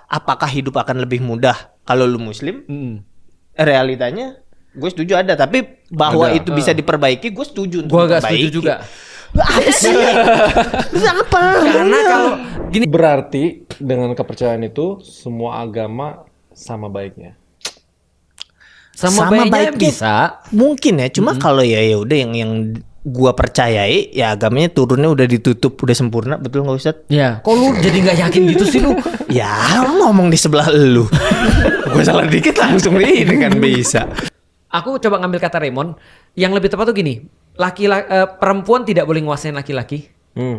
apakah hidup akan lebih mudah kalau lu muslim? Realitanya gue setuju ada, tapi bahwa itu bisa diperbaiki gue setuju untuk Gue gak memperbaiki. setuju juga. Apa sih? Apa? Karena kalau gini, Berarti dengan kepercayaan itu semua agama sama baiknya. sama baiknya bisa. Mungkin ya, cuma kalau ya udah yang gua percayai ya agamanya turunnya udah ditutup, udah sempurna, betul nggak Ustadz? Ya, kok lu jadi nggak yakin gitu sih lu? Ya orang ngomong di sebelah lu. Gua salah dikit langsung ini kan bisa. Aku coba ngambil kata Raymond, yang lebih tepat tuh gini, perempuan tidak boleh nguasain laki-laki,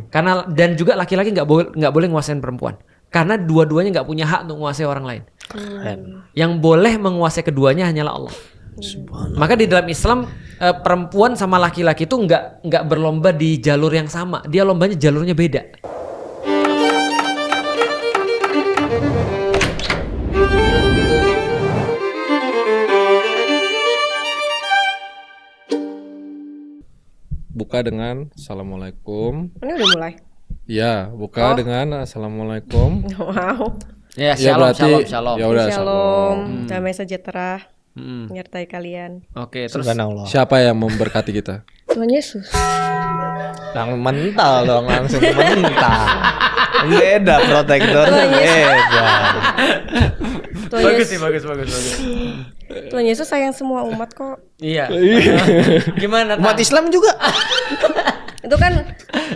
karena dan juga laki-laki nggak boleh nguasain perempuan, karena dua-duanya nggak punya hak untuk menguasai orang lain. Yang boleh menguasai keduanya hanyalah Allah. Maka di dalam Islam perempuan sama laki-laki itu nggak berlomba di jalur yang sama, dia lombanya jalurnya beda. Buka dengan Assalamualaikum. Ini udah mulai. Ya, buka dengan Assalamualaikum. Wow. Ya, Ya, shalom, berarti- shalom. Ya udah, Shalom, damai sejahtera Mm. menyertai kalian. Oke, terus Subhanallah. Siapa yang memberkati kita? Tuhan Yesus. Langsung mental dong, langsung mental. Beda protektornya beda. Tuhan bagus Yesus, sih, bagus. Tuhan Yesus sayang semua umat kok. Iya. Gimana? Umat Tan? Islam juga. Itu kan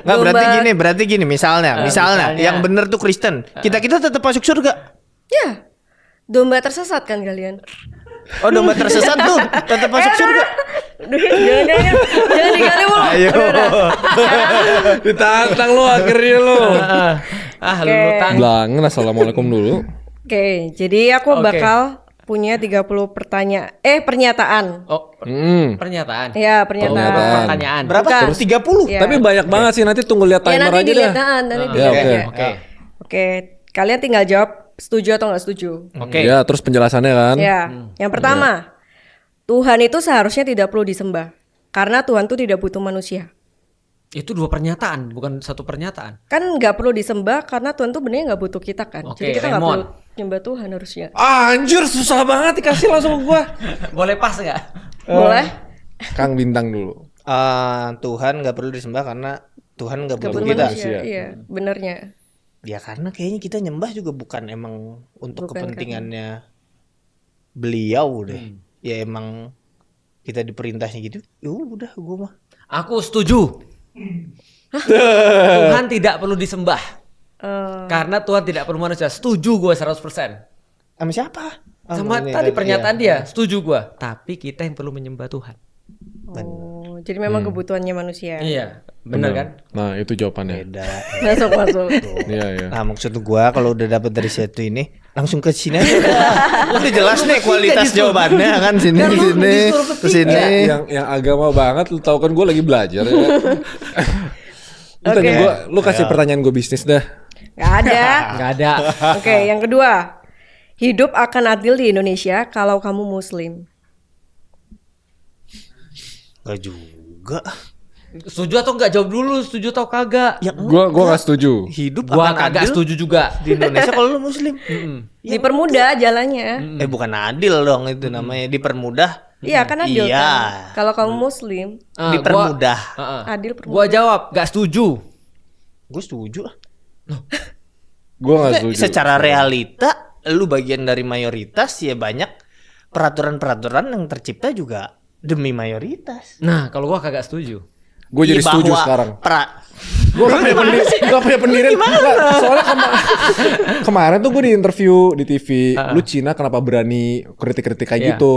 Nggak, domba- berarti gini misalnya yang bener tuh Kristen, kita tetap masuk surga. Ya, domba tersesat kan kalian. Oh, domba tersesat tuh tetap masuk surga. Jangan digali mulu. Ayo. Ditantang lu akhirnya lu. Lu Oke. Tan. Bilangin Assalamualaikum dulu. Oke, jadi aku Oke. bakal punya 30 pernyataan. Oh, Hmm. pernyataan. Ya, pernyataan. Pertanyaan. Berapa? Bukan. Terus 30. Ya. Tapi banyak banget sih, nanti tunggu lihat Ya timer nanti aja dilihat, dah. nanti Ya, dilihat oke. aja. Oke. Oke, kalian tinggal jawab setuju atau nggak setuju. Oke. Ya, terus penjelasannya kan. Ya, yang pertama, Tuhan itu seharusnya tidak perlu disembah karena Tuhan itu tidak butuh manusia. Itu dua pernyataan, bukan satu pernyataan. Kan nggak perlu disembah karena Tuhan tuh benernya nggak butuh kita kan. Oke, Jadi kita nggak Raymond. perlu nyembah Tuhan harusnya. Anjir, susah banget dikasih langsung ke gua. Boleh pas nggak? Boleh? Kang Bintang dulu. Tuhan nggak perlu disembah karena Tuhan nggak Nggak butuh butuh kita. manusia. Iya, benernya. Ya karena kayaknya kita nyembah juga bukan emang untuk Bukan kepentingannya beliau deh. Ya emang kita diperintahnya gitu. Ya udah gua mah. Aku setuju. Tuhan tidak perlu disembah. Karena Tuhan tidak perlu manusia. Setuju gue 100%. Sama siapa? Sama ini tadi pernyataan iya. dia, setuju gue. Tapi kita yang perlu menyembah Tuhan. Oh, jadi memang kebutuhannya manusia. Iya, benar kan? Nah, itu jawabannya. Beda. Masuk. Iya, iya. Nah maksud gua kalau udah dapat dari situ ini langsung ke sini aja. Udah jelas nih kualitas jawabannya kan sini Kan lu sini disuruh ke sini. Yang agama banget, lu tau kan gue lagi belajar ya. Lu tanya Oke. gua, lu kasih pertanyaan gue bisnis dah. Nggak ada. Nggak ada. Oke, yang kedua. Hidup akan adil di Indonesia kalau kamu muslim. Gak juga. Setuju atau enggak? Jawab dulu, setuju atau kagak? Ya Gua gak setuju. hidup Gua akan kagak adil setuju juga. di Indonesia kalau lu muslim. Dipermudah jalannya. Bukan adil dong itu namanya dipermudah. Iya, kan adil Iya. kan. Kalau kamu muslim, Dipermudah. adil permudah. Gua jawab, gak setuju. Gue setuju. Gue gak setuju. Secara realita lu bagian dari mayoritas ya banyak peraturan-peraturan yang tercipta juga demi mayoritas. Nah, kalau gua kagak setuju. Gue jadi Iya, setuju bahwa sekarang. Gue Gak punya pendirian. Nggak, soalnya kemarin tuh gue di interview di TV. Lu Cina kenapa berani kritik-kritik kayak Iya. gitu.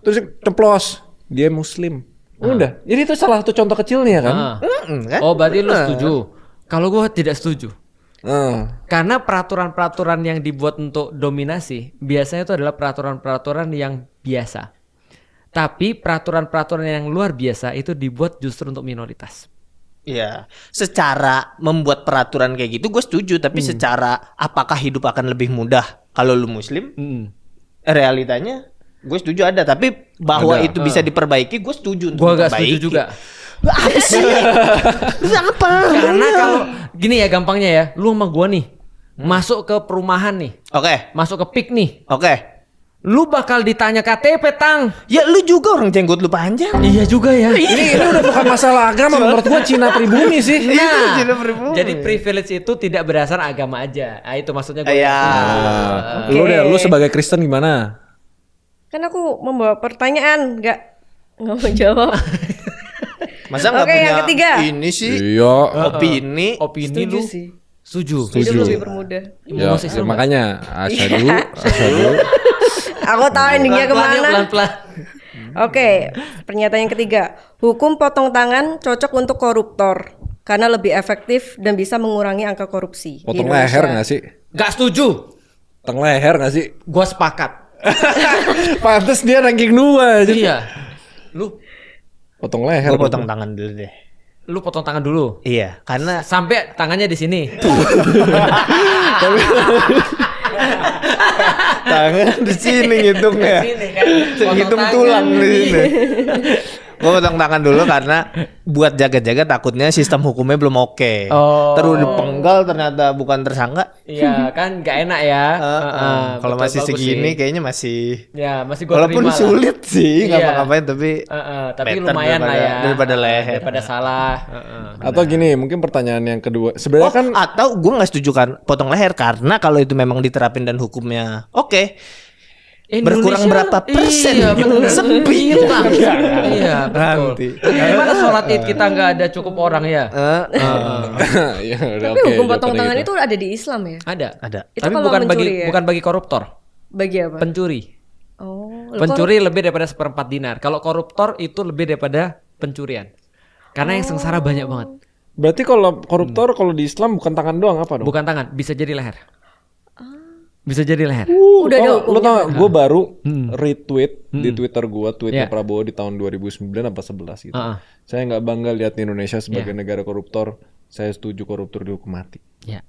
Terus ceplos. Dia muslim. Udah. Jadi itu salah satu contoh kecilnya kan. kan? Oh, berarti lu setuju. Kalau gua tidak setuju. Karena Karena peraturan-peraturan yang dibuat untuk dominasi biasanya itu adalah peraturan-peraturan yang biasa. Tapi peraturan-peraturan yang luar biasa itu dibuat justru untuk minoritas. Iya, secara membuat peraturan kayak gitu gue setuju, tapi secara apakah hidup akan lebih mudah kalau lu muslim? Realitanya gue setuju ada, tapi bahwa Ada. itu bisa diperbaiki gue setuju untuk Gua gak memperbaiki. setuju juga. Apa sih? Apa? Karena kalau gini ya gampangnya ya, lu sama gua nih. masuk ke perumahan nih, Oke. masuk ke PIK nih, Oke. lu bakal ditanya KTP, Tang. Ya lu juga orang jenggot lu panjang. Iya juga ya. Ini udah bukan masalah agama, menurut gua Cina pribumi sih. Nah, Cina pribumi. jadi privilege itu tidak berdasar agama aja. Nah, itu maksudnya gue. Iya. Lu sebagai Kristen gimana? Kan aku membawa pertanyaan, nggak mau jawab. Masa nggak Oke, punya yang ketiga. ini sih? Iya. Opini. Opini Setuju lu sih. setuju. Hidup lebih bermudah. Ya, Masih ya, sama. makanya asyhadu. Aku tahu endingnya Pelan-pelan ya, kemana. pelan-pelan. Oke, pernyataan yang ketiga. Hukum potong tangan cocok untuk koruptor karena lebih efektif dan bisa mengurangi angka korupsi. di Potong Indonesia. leher nggak sih? Gak setuju. Potong leher nggak sih? Gua sepakat. Pantes dia ranking 2 aja. Iya. Lu Potong leher. Gue potong tangan dulu deh. lu potong tangan dulu. Iya, karena Sampai tangannya di sini. tangan di sini ngitungnya. Di sini kan. Potong Ngitung tangan. tulang di sini. Gue potong tangan dulu karena buat jaga-jaga takutnya sistem hukumnya belum oke. Oh. Terus dipenggal ternyata bukan tersangka. Iya kan gak enak ya. Kalau Betul, masih bagus segini sih. kayaknya masih Ya masih gua walaupun terima lah. sulit sih Iya. ngapa-ngapain tapi Tapi better lumayan lah ya. daripada leher. Daripada salah. Atau gini, mungkin pertanyaan yang kedua. Sebenarnya kan Atau gue nggak setuju kan potong leher karena kalau itu memang diterapin dan hukumnya oke. Berkurang berapa persen? Iya, bener. Sepi. Hilang. Iya, betul. Nanti. Gimana sholat Id kita nggak ada cukup orang ya? ya udah Tapi oke, hukum potong jawabannya tangan gitu. itu ada di Islam ya? Ada. Ada. Itu Tapi kalau bukan bagi mencuri ya? bukan bagi koruptor. Bagi apa? Pencuri. Oh, Pencuri lebih daripada 1/4 dinar. Kalau koruptor itu lebih daripada pencurian. Karena yang sengsara banyak banget. Berarti kalau koruptor kalau di Islam bukan tangan doang apa dong? Bukan tangan, bisa jadi leher. Bisa jadi leher. Udah ada Lo hukumnya. tau gak, gue baru retweet di Twitter gue, tweetnya Iya. Prabowo di tahun 2009 apa 11 gitu. Heeh. Saya nggak bangga lihat Indonesia sebagai negara koruptor. Saya setuju koruptor dihukum mati. Ya.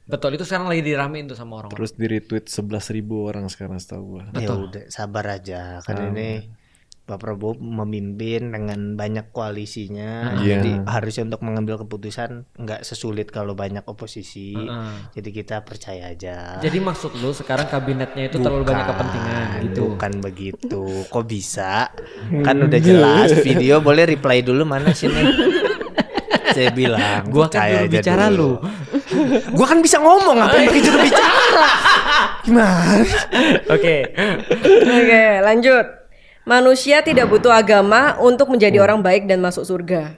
Betul, itu sekarang lagi diramein tuh sama orang-orang. Terus di retweet 11.000 orang sekarang setahu gue. Ya udah sabar aja kan ini Pak Prabowo memimpin dengan banyak koalisinya, Iya. jadi harusnya untuk mengambil keputusan nggak sesulit kalau banyak oposisi. Jadi kita percaya aja. Jadi maksud lu sekarang kabinetnya itu terlalu banyak kepentingan gitu. Bukan begitu. Kok bisa? Kan udah jelas video. Boleh reply dulu mana sini? Saya bilang. Gua kan percaya juru aja bicara dulu. lu. Gua kan bisa ngomong apa yang juru bicara? Gimana? Oke. Oke, lanjut. Manusia tidak butuh agama untuk menjadi orang baik dan masuk surga.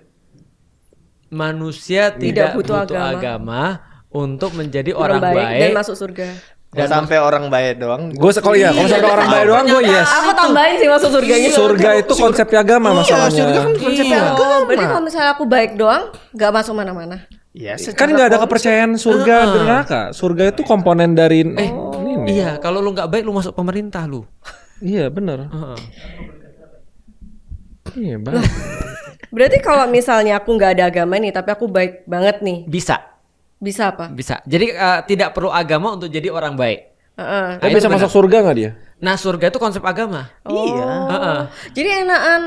Manusia tidak butuh agama untuk menjadi orang baik, dan masuk surga. Kalau sampai orang baik doang. Gue kalau ya, kalau sampai orang baik doang gue yes. Aku tambahin sih masuk surganya. Surga itu konsepnya agama masalahnya. surga kan konsepnya Oh, berarti kalau misalnya aku baik doang, nggak masuk mana-mana. Ya, Kan nggak ada kepercayaan surga dan neraka. Surga itu komponen dari ini. Iya, kalau lu nggak baik lu masuk pemerintah lu. Iya benar. Iya bang. Berarti kalau misalnya aku nggak ada agama nih, tapi aku baik banget nih, Bisa, bisa apa? bisa. Jadi tidak perlu agama untuk jadi orang baik. Heeh. Tapi bisa masuk surga nggak dia? Nah, surga itu konsep agama. Iya. Jadi enakan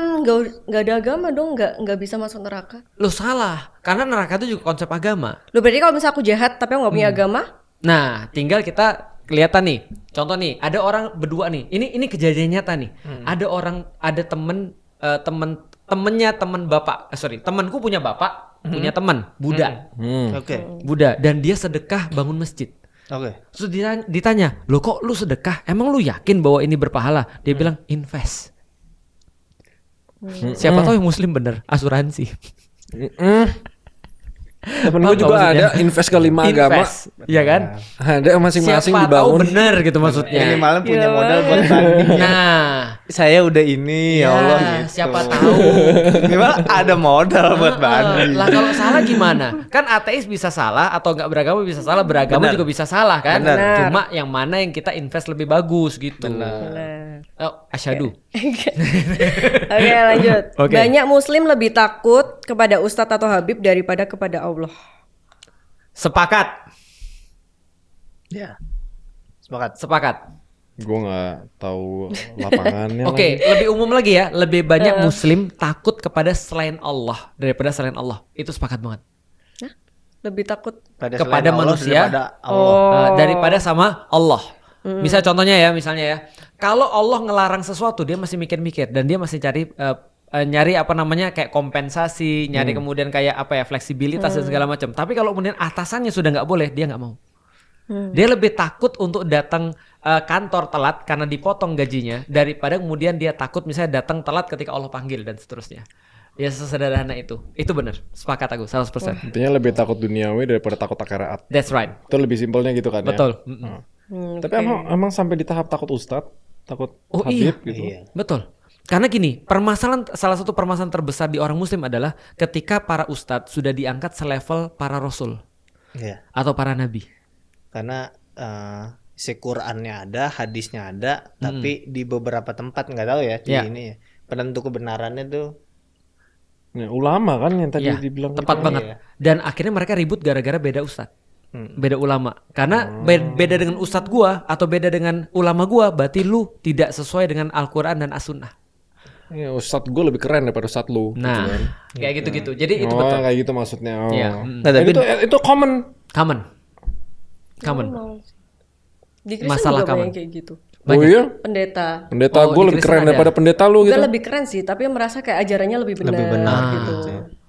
nggak ada agama dong, nggak bisa masuk neraka. Lu salah, karena neraka itu juga konsep agama. Loh, berarti kalau misalnya aku jahat tapi aku nggak punya agama, Nah, tinggal kita kelihatan nih. Contoh nih, ada orang berdua nih. Ini kejadian nyata nih. Ada temennya temen bapak. Temanku punya bapak, punya teman Buddha. Oke. Buddha, dan dia sedekah bangun masjid. Oke. Terus ditanya, "Loh kok lu sedekah? Emang lu yakin bahwa ini berpahala?" Dia bilang, "Invest." Siapa tahu yang muslim bener, asuransi. Temen Paham gue juga nggak maksudnya? ada invest ke 5 agama. Invest, iya kan? Ada masing-masing Siapa tahu dibangun. bener gitu maksudnya. Ini malam punya modal buat banding. Nah, Saya udah ini ya Allah gitu. siapa tahu. Gimana ada modal buat banding. Lah kalau salah gimana? Kan ateis bisa salah atau nggak beragama bisa salah, beragama Benar. juga bisa salah kan? Benar. Cuma yang mana yang kita invest lebih bagus gitu. nah. Oh, asyhadu. Oke, lanjut. Oke. Banyak muslim lebih takut kepada ustadz atau habib daripada kepada Allah. Sepakat. Ya. Sepakat. Sepakat. Gue nggak tahu lapangannya. Oke, lebih umum lagi ya, lebih banyak muslim takut kepada selain Allah daripada selain Allah. Itu sepakat banget. Lebih takut. Pada kepada selain Allah, manusia. daripada Allah. Daripada sama Allah. Misal contohnya ya, misalnya ya, kalau Allah ngelarang sesuatu dia masih mikir-mikir dan dia masih cari nyari apa namanya kayak kompensasi, nyari kemudian kayak apa ya fleksibilitas dan segala macam. Tapi kalau kemudian atasannya sudah nggak boleh, dia nggak mau. Dia lebih takut untuk datang kantor telat karena dipotong gajinya daripada kemudian dia takut misalnya datang telat ketika Allah panggil dan seterusnya. Ya sesederhana itu. Itu benar. Sepakat aku 100%. Intinya lebih takut duniawi daripada takut akhirat. That's right. Itu lebih simpelnya gitu kan ya. Betul. Tapi emang sampai di tahap takut ustadz, takut Oh habib iya. gitu. Iya. Betul. Karena gini, salah satu permasalahan terbesar di orang muslim adalah ketika para ustadz sudah diangkat selevel para rasul Iya. atau para nabi. Karena Qurannya ada, hadisnya ada, tapi di beberapa tempat nggak tahu ya di Iya. ini ya. Penentu kebenarannya tuh Ya, ulama kan yang tadi Iya, dibilang tepat gitu. banget. Iya. Dan akhirnya mereka ribut gara-gara beda ustadz. Beda ulama. Karena beda dengan ustadz gua atau beda dengan ulama gua, berarti lu tidak sesuai dengan Al-Quran dan As-Sunnah. Ya, ustadz gue lebih keren daripada ustadz lu. Nah, gitu kan. kayak gitu-gitu. Jadi itu Oh, betul. kayak gitu maksudnya. Oh. Iya. Nggak, tapi Itu common. Common. Di Kristen Masalah juga common. banyak kayak gitu. Oh iya? Pendeta. Pendeta Oh, gue di lebih Kristen keren ada. daripada pendeta lu Gak gitu. lebih keren sih, tapi merasa kayak ajarannya lebih benar, gitu.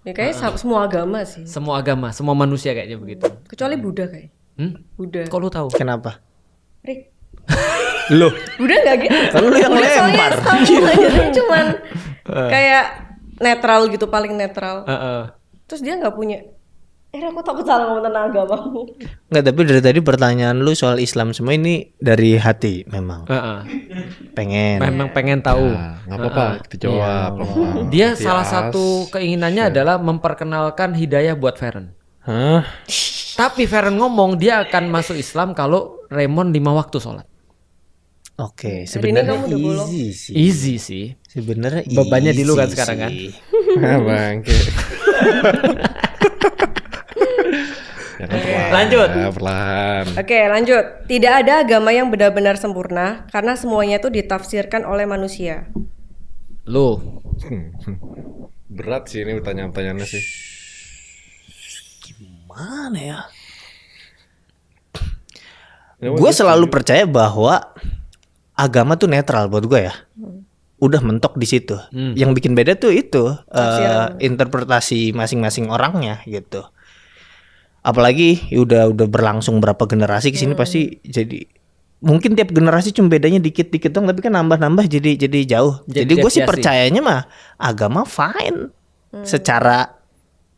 Ya kayak semua agama sih. Semua agama, semua manusia kayaknya begitu. Kecuali Buddha kayak. Buddha. Kok lu tahu? kenapa? Rick. Loh, Buddha nggak gitu. kan lu yang Buddha soalnya lempar. setahu ajarannya cuman kayak netral gitu, paling netral. Terus dia nggak punya. Aku takut salah ngomong tentang agamamu. Nggak, tapi dari tadi pertanyaan lu soal Islam semua ini dari hati memang. Pengen. Memang pengen tahu. Nah, nggak apa-apa, kita jawab. Dia salah satu keinginannya adalah memperkenalkan hidayah buat Feren. Hah? Tapi Feren ngomong dia akan masuk Islam kalau Raymond 5 waktu sholat. Oke, Hari ini sebenarnya kamu udah bolong. easy sih. Easy sih. Sebenarnya Bebannya di lu kan easy sekarang kan? sih. Bangke. Ya kan perlahan, Lanjut. Perlahan. Oke, lanjut. Tidak ada agama yang benar-benar sempurna karena semuanya itu ditafsirkan oleh manusia. Lu. Berat sih ini pertanyaan-pertanyaannya sih. Mana ya? Gue selalu percaya bahwa agama tuh netral buat gue ya. Udah mentok di situ. Yang bikin beda tuh itu interpretasi masing-masing orangnya gitu. Apalagi udah berlangsung berapa generasi ke sini pasti jadi mungkin tiap generasi cuma bedanya dikit-dikit dong, tapi kan nambah-nambah jadi jauh. Jadi gue sih deviasi. percayanya mah agama fine secara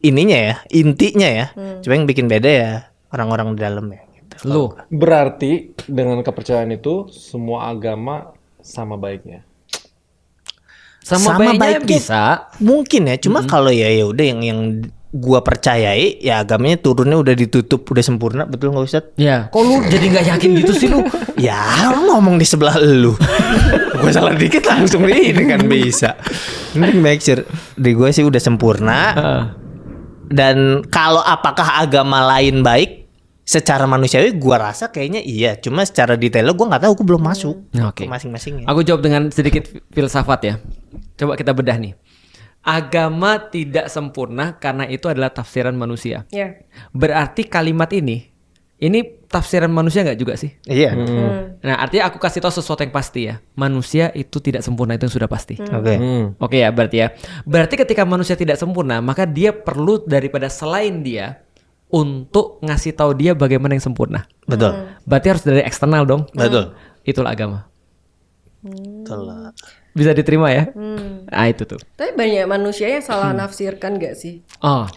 ininya ya, intinya ya. Cuma yang bikin beda ya orang-orang di dalam ya. Gitu. Lu. Berarti dengan kepercayaan itu semua agama sama baiknya. Sama baiknya bisa. Mungkin ya, cuma kalau ya udah yang gua percayai ya agamanya turunnya udah ditutup, udah sempurna, betul nggak Ustadz? Ya, kok lu jadi nggak yakin gitu sih lu? Ya lu ngomong di sebelah lu. Gua salah dikit langsung ini kan bisa. Ini make sure di gua sih udah sempurna. Dan kalau apakah agama lain baik secara manusiawi, gua rasa kayaknya iya. Cuma secara detailnya gua nggak tahu, gua belum masuk Oke. ke masing-masingnya. Aku jawab dengan sedikit filsafat ya. Coba kita bedah nih. Agama tidak sempurna karena itu adalah tafsiran manusia. Ya. Berarti kalimat ini tafsiran manusia nggak juga sih? Iya. Nah, artinya aku kasih tahu sesuatu yang pasti ya. Manusia itu tidak sempurna, itu yang sudah pasti. Oke. Oke ya, berarti ya. Berarti ketika manusia tidak sempurna, maka dia perlu daripada selain dia untuk ngasih tahu dia bagaimana yang sempurna. Betul. Berarti harus dari eksternal dong. Betul. Itulah agama. Betul lah. Bisa diterima ya? Ah, itu tuh. Tapi banyak manusia yang salah nafsirkan gak sih? Oh.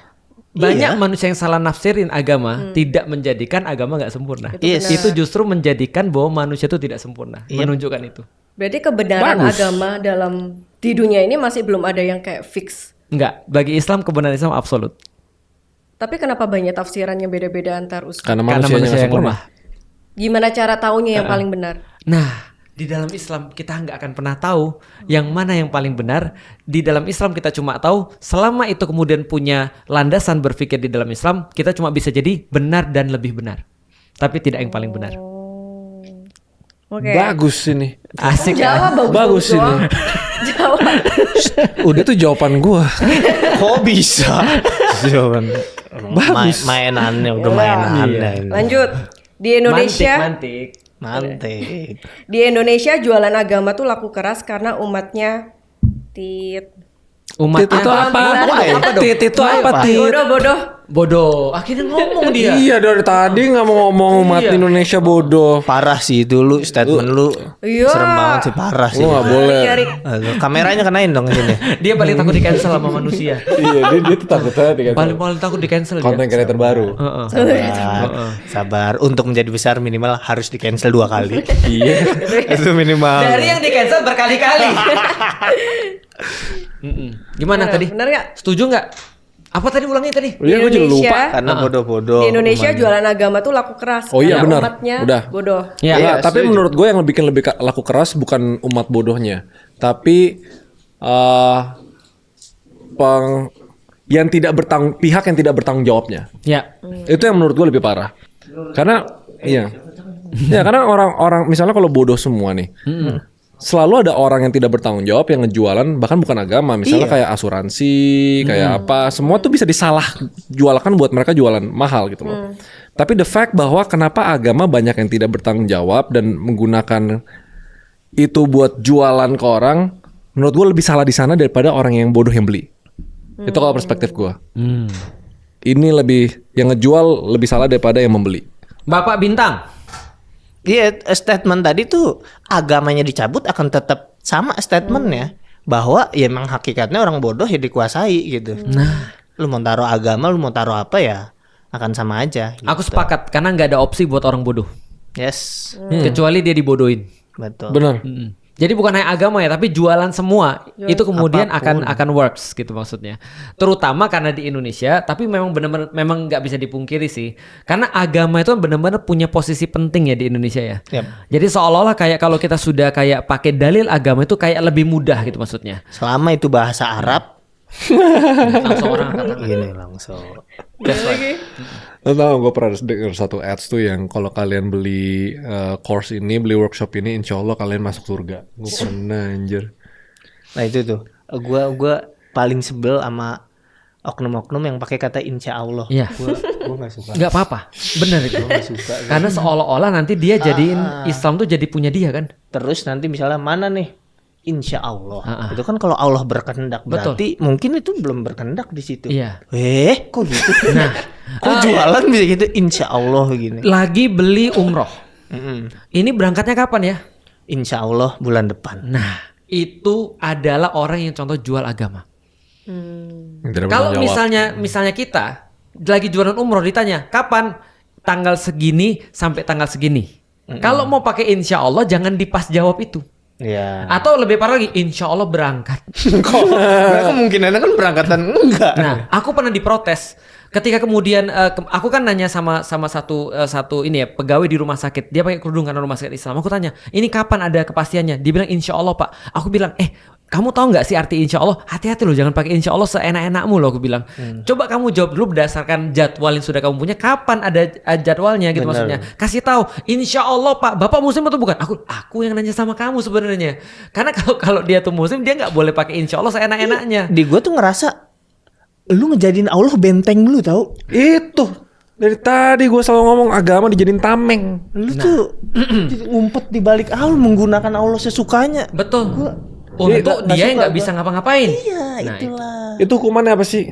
Banyak manusia yang salah nafsirin agama tidak menjadikan agama nggak sempurna. Yes. Itu justru menjadikan bahwa manusia itu tidak sempurna. Menunjukkan itu. Berarti kebenaran agama dalam di dunia ini masih belum ada yang kayak fix. Enggak, bagi Islam kebenaran Islam absolut. Tapi kenapa banyak tafsirannya beda-beda antar ustaz? Karena Karena manusianya manusia nggak yang sempurna. lemah. Gimana cara taunya yang paling benar? Nah, di dalam Islam kita nggak akan pernah tahu yang mana yang paling benar. Di dalam Islam kita cuma tahu selama itu kemudian punya landasan berpikir di dalam Islam, kita cuma bisa jadi benar dan lebih benar. Tapi tidak yang paling benar. Oke. Bagus ini. Asik Jawab ya? Bagus bagus ini. doang. Jawab. Udah tuh jawaban gua. Kok bisa? Jawaban mainannya udah mainannya. Ini. Lanjut. Di Indonesia Mantik. Di Indonesia jualan agama tuh laku keras karena umatnya Umat Tit itu apa? Tit itu apa? Tit. bodoh. Akhirnya ngomong dia. Iya dari tadi nggak mau ngomong umat Indonesia bodoh. Parah sih itu lu statement lu. Iya. Serem banget sih, parah sih. Lu nggak boleh. Aduh, kameranya kenain dong sini. Dia paling takut di cancel sama manusia. Iya dia tuh takut banget Paling takut di cancel dia. konten kreator baru. Sabar. Untuk menjadi besar minimal harus di cancel 2 kali. Iya. Itu minimal. Dari yang di cancel berkali-kali. Gimana tadi? Bener nggak? Setuju nggak? Apa tadi ulangnya tadi? Iya gue juga lupa. Karena bodoh-bodoh. Di Indonesia jualan agama tuh laku keras. Oh iya, karena benar. Umatnya Udah. bodoh. Ya. Iya, tapi menurut gue yang bikin lebih laku keras bukan umat bodohnya, tapi yang tidak pihak yang tidak bertanggung jawabnya. Ya. Itu yang menurut gue lebih parah. Karena karena orang-orang misalnya kalau bodoh semua nih. Selalu ada orang yang tidak bertanggung jawab yang ngejualan bahkan bukan agama, misalnya kayak asuransi, kayak apa, semua tuh bisa disalah jualkan buat mereka jualan mahal gitu loh. Tapi the fact bahwa kenapa agama banyak yang tidak bertanggung jawab dan menggunakan itu buat jualan ke orang, menurut gue lebih salah di sana daripada orang yang bodoh yang beli. Itu kalau perspektif gue. Ini lebih yang ngejual lebih salah daripada yang membeli. Bapak Bintang. Iya, statement tadi tuh agamanya dicabut akan tetap sama statementnya bahwa ya emang hakikatnya orang bodoh ya dikuasai gitu. Nah, lu mau taruh agama, lu mau taruh apa ya akan sama aja. Gitu. Aku sepakat karena nggak ada opsi buat orang bodoh. Yes, Kecuali dia dibodohin. betul. Benar. Jadi bukan hanya agama ya, tapi jualan semua itu kemudian akan works gitu maksudnya. Terutama karena di Indonesia, tapi memang benar-benar memang nggak bisa dipungkiri sih. Karena agama itu benar-benar punya posisi penting ya di Indonesia ya. Yep. Jadi seolah-olah kayak kalau kita sudah kayak pakai dalil agama itu kayak lebih mudah gitu maksudnya. Selama itu bahasa Arab, Langsung orang katakan. gini langsung. Lo tau gue pernah denger satu ads tuh yang kalau kalian beli course ini, beli workshop ini, insya Allah kalian masuk surga. Gue pernah anjir. Nah itu tuh, gua paling sebel sama oknum-oknum yang pakai kata insya Allah. Iya. Gua nggak suka. Nggak apa-apa, bener itu. Karena seolah-olah nanti dia jadiin Islam tuh jadi punya dia kan. Terus nanti misalnya mana nih? Insya Allah. Itu kan kalau Allah berkehendak, berarti mungkin itu belum berkehendak di situ. Iya. Kok gitu? Nah, kok jualan bisa gitu? Insya Allah gini. Lagi beli umroh. Ini berangkatnya kapan ya? Insya Allah bulan depan. Nah, itu adalah orang yang contoh jual agama. Tidak Kalau bertanggung jawab. misalnya kita lagi jualan umroh ditanya kapan, tanggal segini sampai tanggal segini. Kalau mau pakai insya Allah jangan dipas jawab itu. Iya. Atau lebih parah lagi, insya Allah berangkat. Kemungkinannya kan berangkatan enggak. Nah, aku pernah diprotes ketika kemudian aku kan nanya sama satu ini ya pegawai di rumah sakit. Dia pakai kerudung karena rumah sakit Islam. Aku tanya, ini kapan ada kepastiannya? Dia bilang insya Allah Pak. Aku bilang, kamu tahu nggak sih arti insya Allah? Hati-hati loh, jangan pakai insya Allah seenak-enakmu loh. Aku bilang, coba kamu jawab dulu berdasarkan jadwal yang sudah kamu punya. Kapan ada jadwalnya gitu. Maksudnya? Kasih tahu, insya Allah Pak. Bapak Muslim atau bukan? Aku yang nanya sama kamu sebenarnya. Karena kalau dia tuh Muslim, dia nggak boleh pakai insya Allah seenak-enaknya. Di gua tuh ngerasa lu ngejadiin Allah benteng lu tau. Itu dari tadi gue selalu ngomong agama dijadiin tameng. Lu tuh ngumpet di balik Allah, menggunakan Allah sesukanya. Betul. Untuk dia yang nggak bisa ngapa-ngapain. Iya, Nah, itulah. Itu hukumannya apa sih?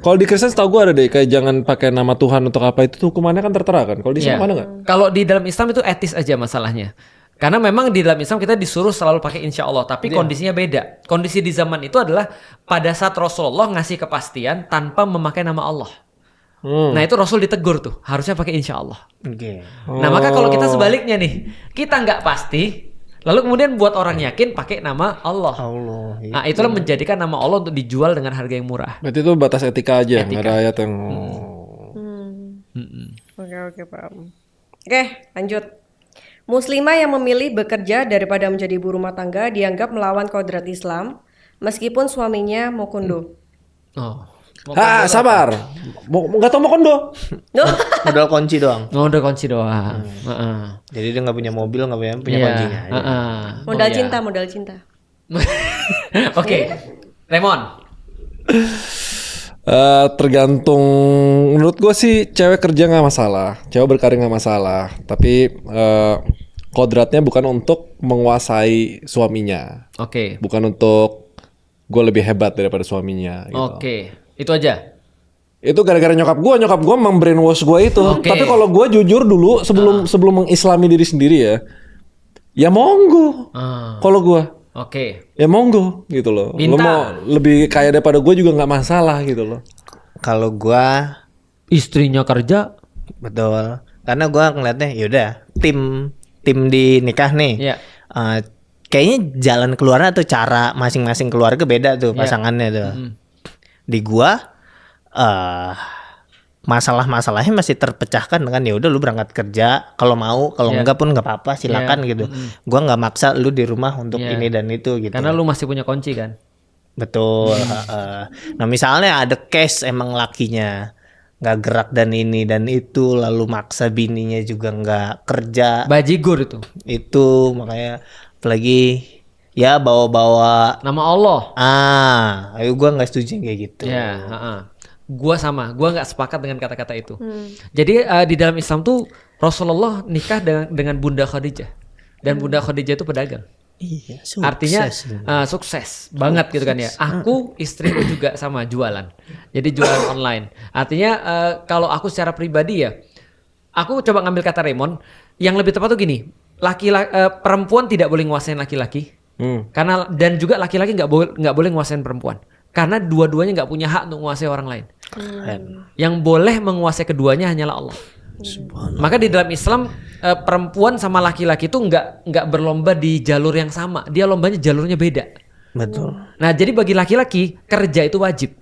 Kalau di Kristen setahu gue ada deh kayak jangan pakai nama Tuhan untuk apa, itu tuh hukumannya kan tertera kan. Kalau di Islam ada nggak? Kalau di dalam Islam itu etis aja masalahnya. Karena memang di dalam Islam kita disuruh selalu pakai insya Allah, tapi kondisinya beda. Kondisi di zaman itu adalah pada saat Rasulullah ngasih kepastian tanpa memakai nama Allah. Nah itu Rasul ditegur tuh, harusnya pakai insya Allah. Oke. Nah maka kalau kita sebaliknya nih, kita nggak pasti, lalu kemudian buat orang yakin pakai nama Allah. Allah. Nah itulah menjadikan nama Allah untuk dijual dengan harga yang murah. Berarti itu batas etika aja, nggak ada ayat yang. Oke, paham. Oke, lanjut. Muslimah yang memilih bekerja daripada menjadi ibu rumah tangga dianggap melawan kodrat Islam meskipun suaminya mau kondo. Sabar. Nggak tau mau kondo. Modal kunci doang. Udah kunci doang. Jadi dia nggak punya mobil, nggak punya kuncinya. Modal cinta, modal cinta. Oke, Raymond. Tergantung, menurut gue sih cewek kerja nggak masalah, cewek berkarir nggak masalah, tapi kodratnya bukan untuk menguasai suaminya, Oke. bukan untuk gue lebih hebat daripada suaminya. Gitu. Oke. Itu aja. Itu gara-gara nyokap gue membrainwash gue itu. Oke. Tapi kalau gue jujur dulu sebelum mengislami diri sendiri ya monggo. Kalau gue Oke. ya monggo gitu loh. Lo Minta. mau lebih kaya daripada gue juga nggak masalah gitu loh. Kalau gua Istrinya kerja. betul, karena gua ngeliatnya yaudah tim di nikah nih. Iya. Kayaknya jalan keluarnya atau cara masing-masing keluarga beda tuh Iya. pasangannya tuh. Di gua masalah-masalahnya masih terpecahkan dengan ya udah lu berangkat kerja kalau mau, kalau Iya. enggak pun nggak apa-apa silakan Iya. gitu. Gua nggak maksa lu di rumah untuk Iya. ini dan itu gitu. Karena lu masih punya kunci kan. Betul. Nah misalnya ada case emang lakinya nggak gerak dan ini dan itu, lalu maksa bininya juga nggak kerja, Bajigur itu. makanya apalagi ya bawa-bawa. Nama Allah. Ayo gua nggak setuju yang kayak gitu. Ya, gua sama, gua nggak sepakat dengan kata-kata itu. Jadi di dalam Islam tuh Rasulullah nikah dengan Bunda Khadijah, dan Bunda Khadijah itu pedagang. Iya, Artinya sukses. sukses banget gitu kan ya. Aku istriku juga sama jualan. Jadi jualan online. Artinya kalau aku secara pribadi ya, aku coba ngambil kata Raymond, yang lebih tepat tuh gini, perempuan tidak boleh nguasain laki-laki. Karena dan juga laki-laki nggak boleh nguasain perempuan. Karena dua-duanya nggak punya hak untuk menguasai orang lain. Yang boleh menguasai keduanya hanyalah Allah. Maka di dalam Islam perempuan sama laki-laki itu nggak berlomba di jalur yang sama. Dia lombanya jalurnya beda. Betul. Nah jadi bagi laki-laki kerja itu wajib.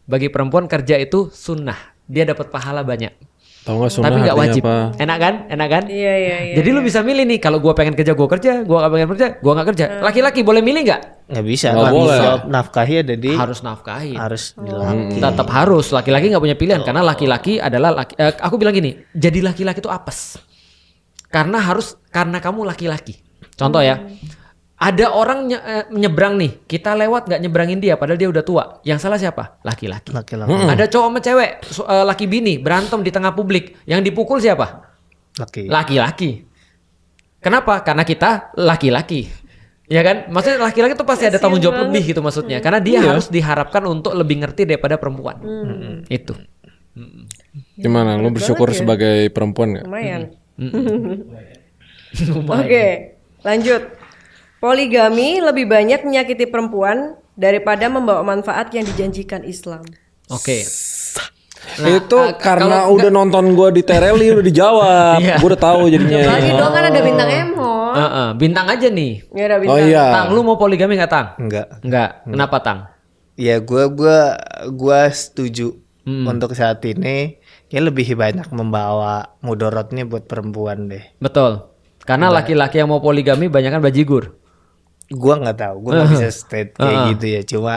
Bagi perempuan kerja itu sunnah. Dia dapat pahala banyak. Tahu nggak sunnah Tapi nggak artinya wajib. apa? Enak kan? Enak kan? Iya. Jadi lu bisa milih nih. Kalau gua pengen kerja, gua kerja. Gua nggak pengen kerja, gua nggak kerja. Laki-laki boleh milih nggak? Nggak bisa. Nggak Tanggung boleh. jawab nafkahi ada di Harus nafkahin. harus dilaki. Tetap harus. Laki-laki nggak punya pilihan karena laki-laki adalah aku bilang gini, jadi laki-laki itu apes. Karena kamu laki-laki. Contoh ya, ada orang nyebrang nih, kita lewat nggak nyebrangin dia, padahal dia udah tua. Yang salah siapa? Laki-laki. Laki-laki. Ada cowok sama cewek, laki bini berantem di tengah publik, yang dipukul siapa? Laki. Laki-laki. Kenapa? Karena kita laki-laki. Ya kan? Maksudnya laki-laki tuh pasti ada tanggung jawab lebih gitu maksudnya. Karena dia harus diharapkan untuk lebih ngerti daripada perempuan. Itu. Gimana? Lu bersyukur banget ya. sebagai perempuan nggak? Lumayan. Oke, lanjut. Poligami lebih banyak menyakiti perempuan daripada membawa manfaat yang dijanjikan Islam. Oke. Itu karena kalau udah nonton gue di Tereli udah dijawab. Iya. Gue udah tahu jadinya. Lagi dong kan ada bintang Emon. Bintang aja nih. Ya ada Oh bintang. iya. Tang, lu mau poligami nggak Tang? Enggak. Enggak. Kenapa Tang? Ya gua setuju untuk saat ini ya lebih banyak membawa mudorotnya buat perempuan deh. Betul. Karena laki-laki yang mau poligami banyak kan bajigur. Gua nggak tahu, gua nggak bisa state kayak gitu ya. Cuma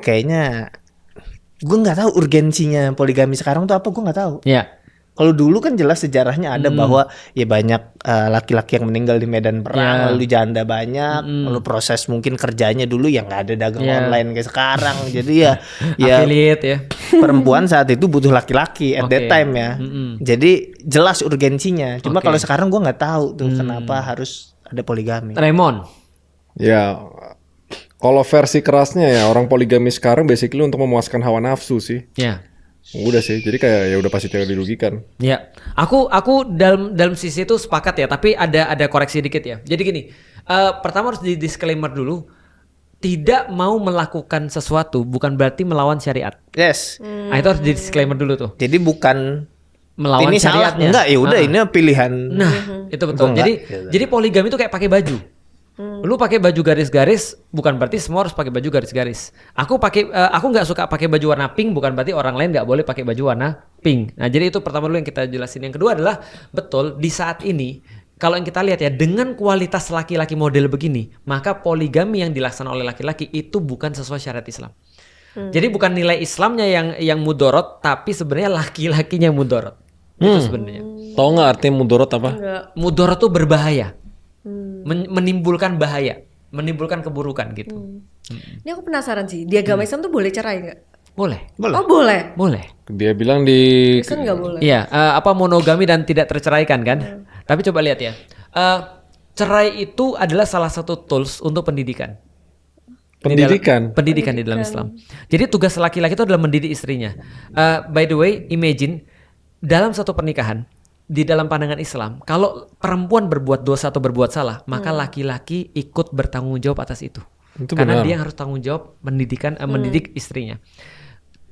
kayaknya gua nggak tahu urgensinya poligami sekarang tuh apa, gua nggak tahu. Ya. Kalau dulu kan jelas sejarahnya ada bahwa ya banyak laki-laki yang meninggal di medan perang, lalu janda banyak, lalu proses mungkin kerjanya dulu ya nggak ada dagang online kayak sekarang. Jadi ya Affiliate ya. perempuan saat itu butuh laki-laki at that Oke. time ya. Jadi jelas urgensinya. Cuma Oke. kalau sekarang gua nggak tahu tuh kenapa harus ada poligami. Raymond. Ya, kalau versi kerasnya ya orang poligami sekarang basically untuk memuaskan hawa nafsu sih. Ya. Udah sih, jadi kayak ya udah pasti cewek dirugikan. Ya, aku dalam sisi itu sepakat ya, tapi ada koreksi dikit ya. Jadi gini, pertama harus di disclaimer dulu, tidak mau melakukan sesuatu bukan berarti melawan syariat. Yes. Nah itu harus di disclaimer dulu tuh, Jadi bukan melawan ini salah syariatnya. enggak ya udah ini pilihan. Nah, itu betul. Gua Jadi enggak, gitu. jadi poligami itu kayak pakai baju. Lu pakai baju garis-garis bukan berarti semua harus pakai baju garis-garis. Aku nggak suka pakai baju warna pink bukan berarti orang lain nggak boleh pakai baju warna pink. Nah, jadi itu pertama dulu yang kita jelasin. Yang kedua adalah betul di saat ini kalau yang kita lihat ya dengan kualitas laki-laki model begini, maka poligami yang dilaksanakan oleh laki-laki itu bukan sesuai syariat Islam. Jadi bukan nilai Islamnya yang mudorot, tapi sebenarnya laki-lakinya yang mudorot. Itu sebenarnya. Tahu nggak artinya mudorot apa? Mudorot tuh berbahaya. Menimbulkan bahaya, menimbulkan keburukan gitu. Ini aku penasaran sih, di agama Islam tuh boleh cerai nggak? Boleh. Oh boleh. Boleh. Dia bilang di Kristen nggak boleh. Iya, monogami dan tidak terceraikan kan? Tapi coba lihat ya. Cerai itu adalah salah satu tools untuk pendidikan. Pendidikan di dalam Islam. Jadi tugas laki-laki itu adalah mendidik istrinya. By the way, imagine dalam satu pernikahan di dalam pandangan Islam, kalau perempuan berbuat dosa atau berbuat salah, maka laki-laki ikut bertanggung jawab atas itu. Karena dia harus tanggung jawab mendidik istrinya.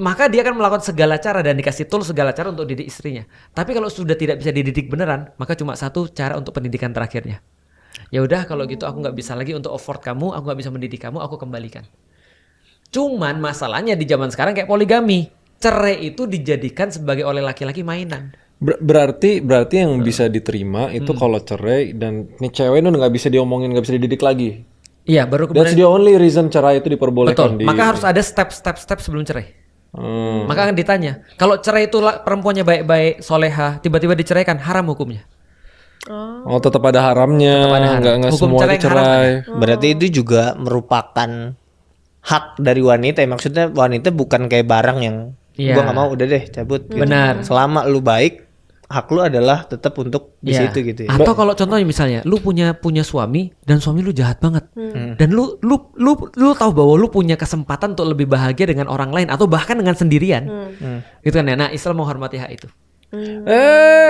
Maka dia akan melakukan segala cara dan dikasih tool segala cara untuk didik istrinya. Tapi kalau sudah tidak bisa dididik beneran, maka cuma satu cara untuk pendidikan terakhirnya. Ya udah kalau gitu aku nggak bisa lagi untuk afford kamu, aku nggak bisa mendidik kamu, aku kembalikan. Cuman masalahnya di zaman sekarang kayak poligami, cerai itu dijadikan sebagai oleh laki-laki mainan. Berarti yang bisa diterima itu kalau cerai dan nih cewek itu nggak bisa diomongin, nggak bisa dididik lagi. Iya, baru That's the only reason cerai itu diperbolehkan. Betul. Maka harus ada step sebelum cerai. Maka akan ditanya, kalau cerai itu perempuannya baik-baik, soleha, tiba-tiba diceraikan, haram hukumnya. Oh, tetap ada haramnya, nggak Hukum semua cerai itu cerai. Berarti itu juga merupakan hak dari wanita. Maksudnya wanita bukan kayak barang yang gua nggak mau, udah deh cabut. Gitu. Benar. Selama lu baik, hak lu adalah tetap untuk di situ gitu ya. Atau kalau contohnya misalnya lu punya suami dan suami lu jahat banget. Dan lu tahu bahwa lu punya kesempatan untuk lebih bahagia dengan orang lain atau bahkan dengan sendirian. Gitu kan ya. Nah, Islam menghormati hak itu.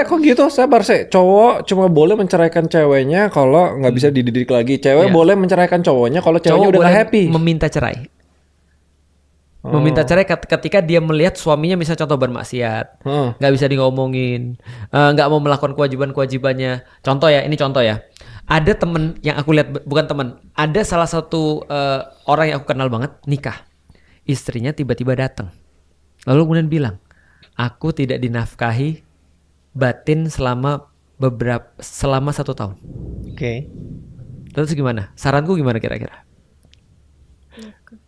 Kok gitu? Sabar sih. Cowok cuma boleh menceraikan ceweknya kalau nggak bisa dididik lagi. Cewek boleh menceraikan cowoknya kalau ceweknya udah boleh nggak happy. meminta cerai. Meminta cerai ketika dia melihat suaminya misalnya contoh bermaksiat, nggak bisa ngomongin, nggak mau melakukan kewajibannya. Contoh ya, ini contoh ya. Ada temen yang aku lihat, bukan temen, ada salah satu orang yang aku kenal banget nikah, istrinya tiba-tiba datang, lalu kemudian bilang, aku tidak dinafkahi batin selama 1 tahun. Oke. Terus gimana? Saranku gimana kira-kira?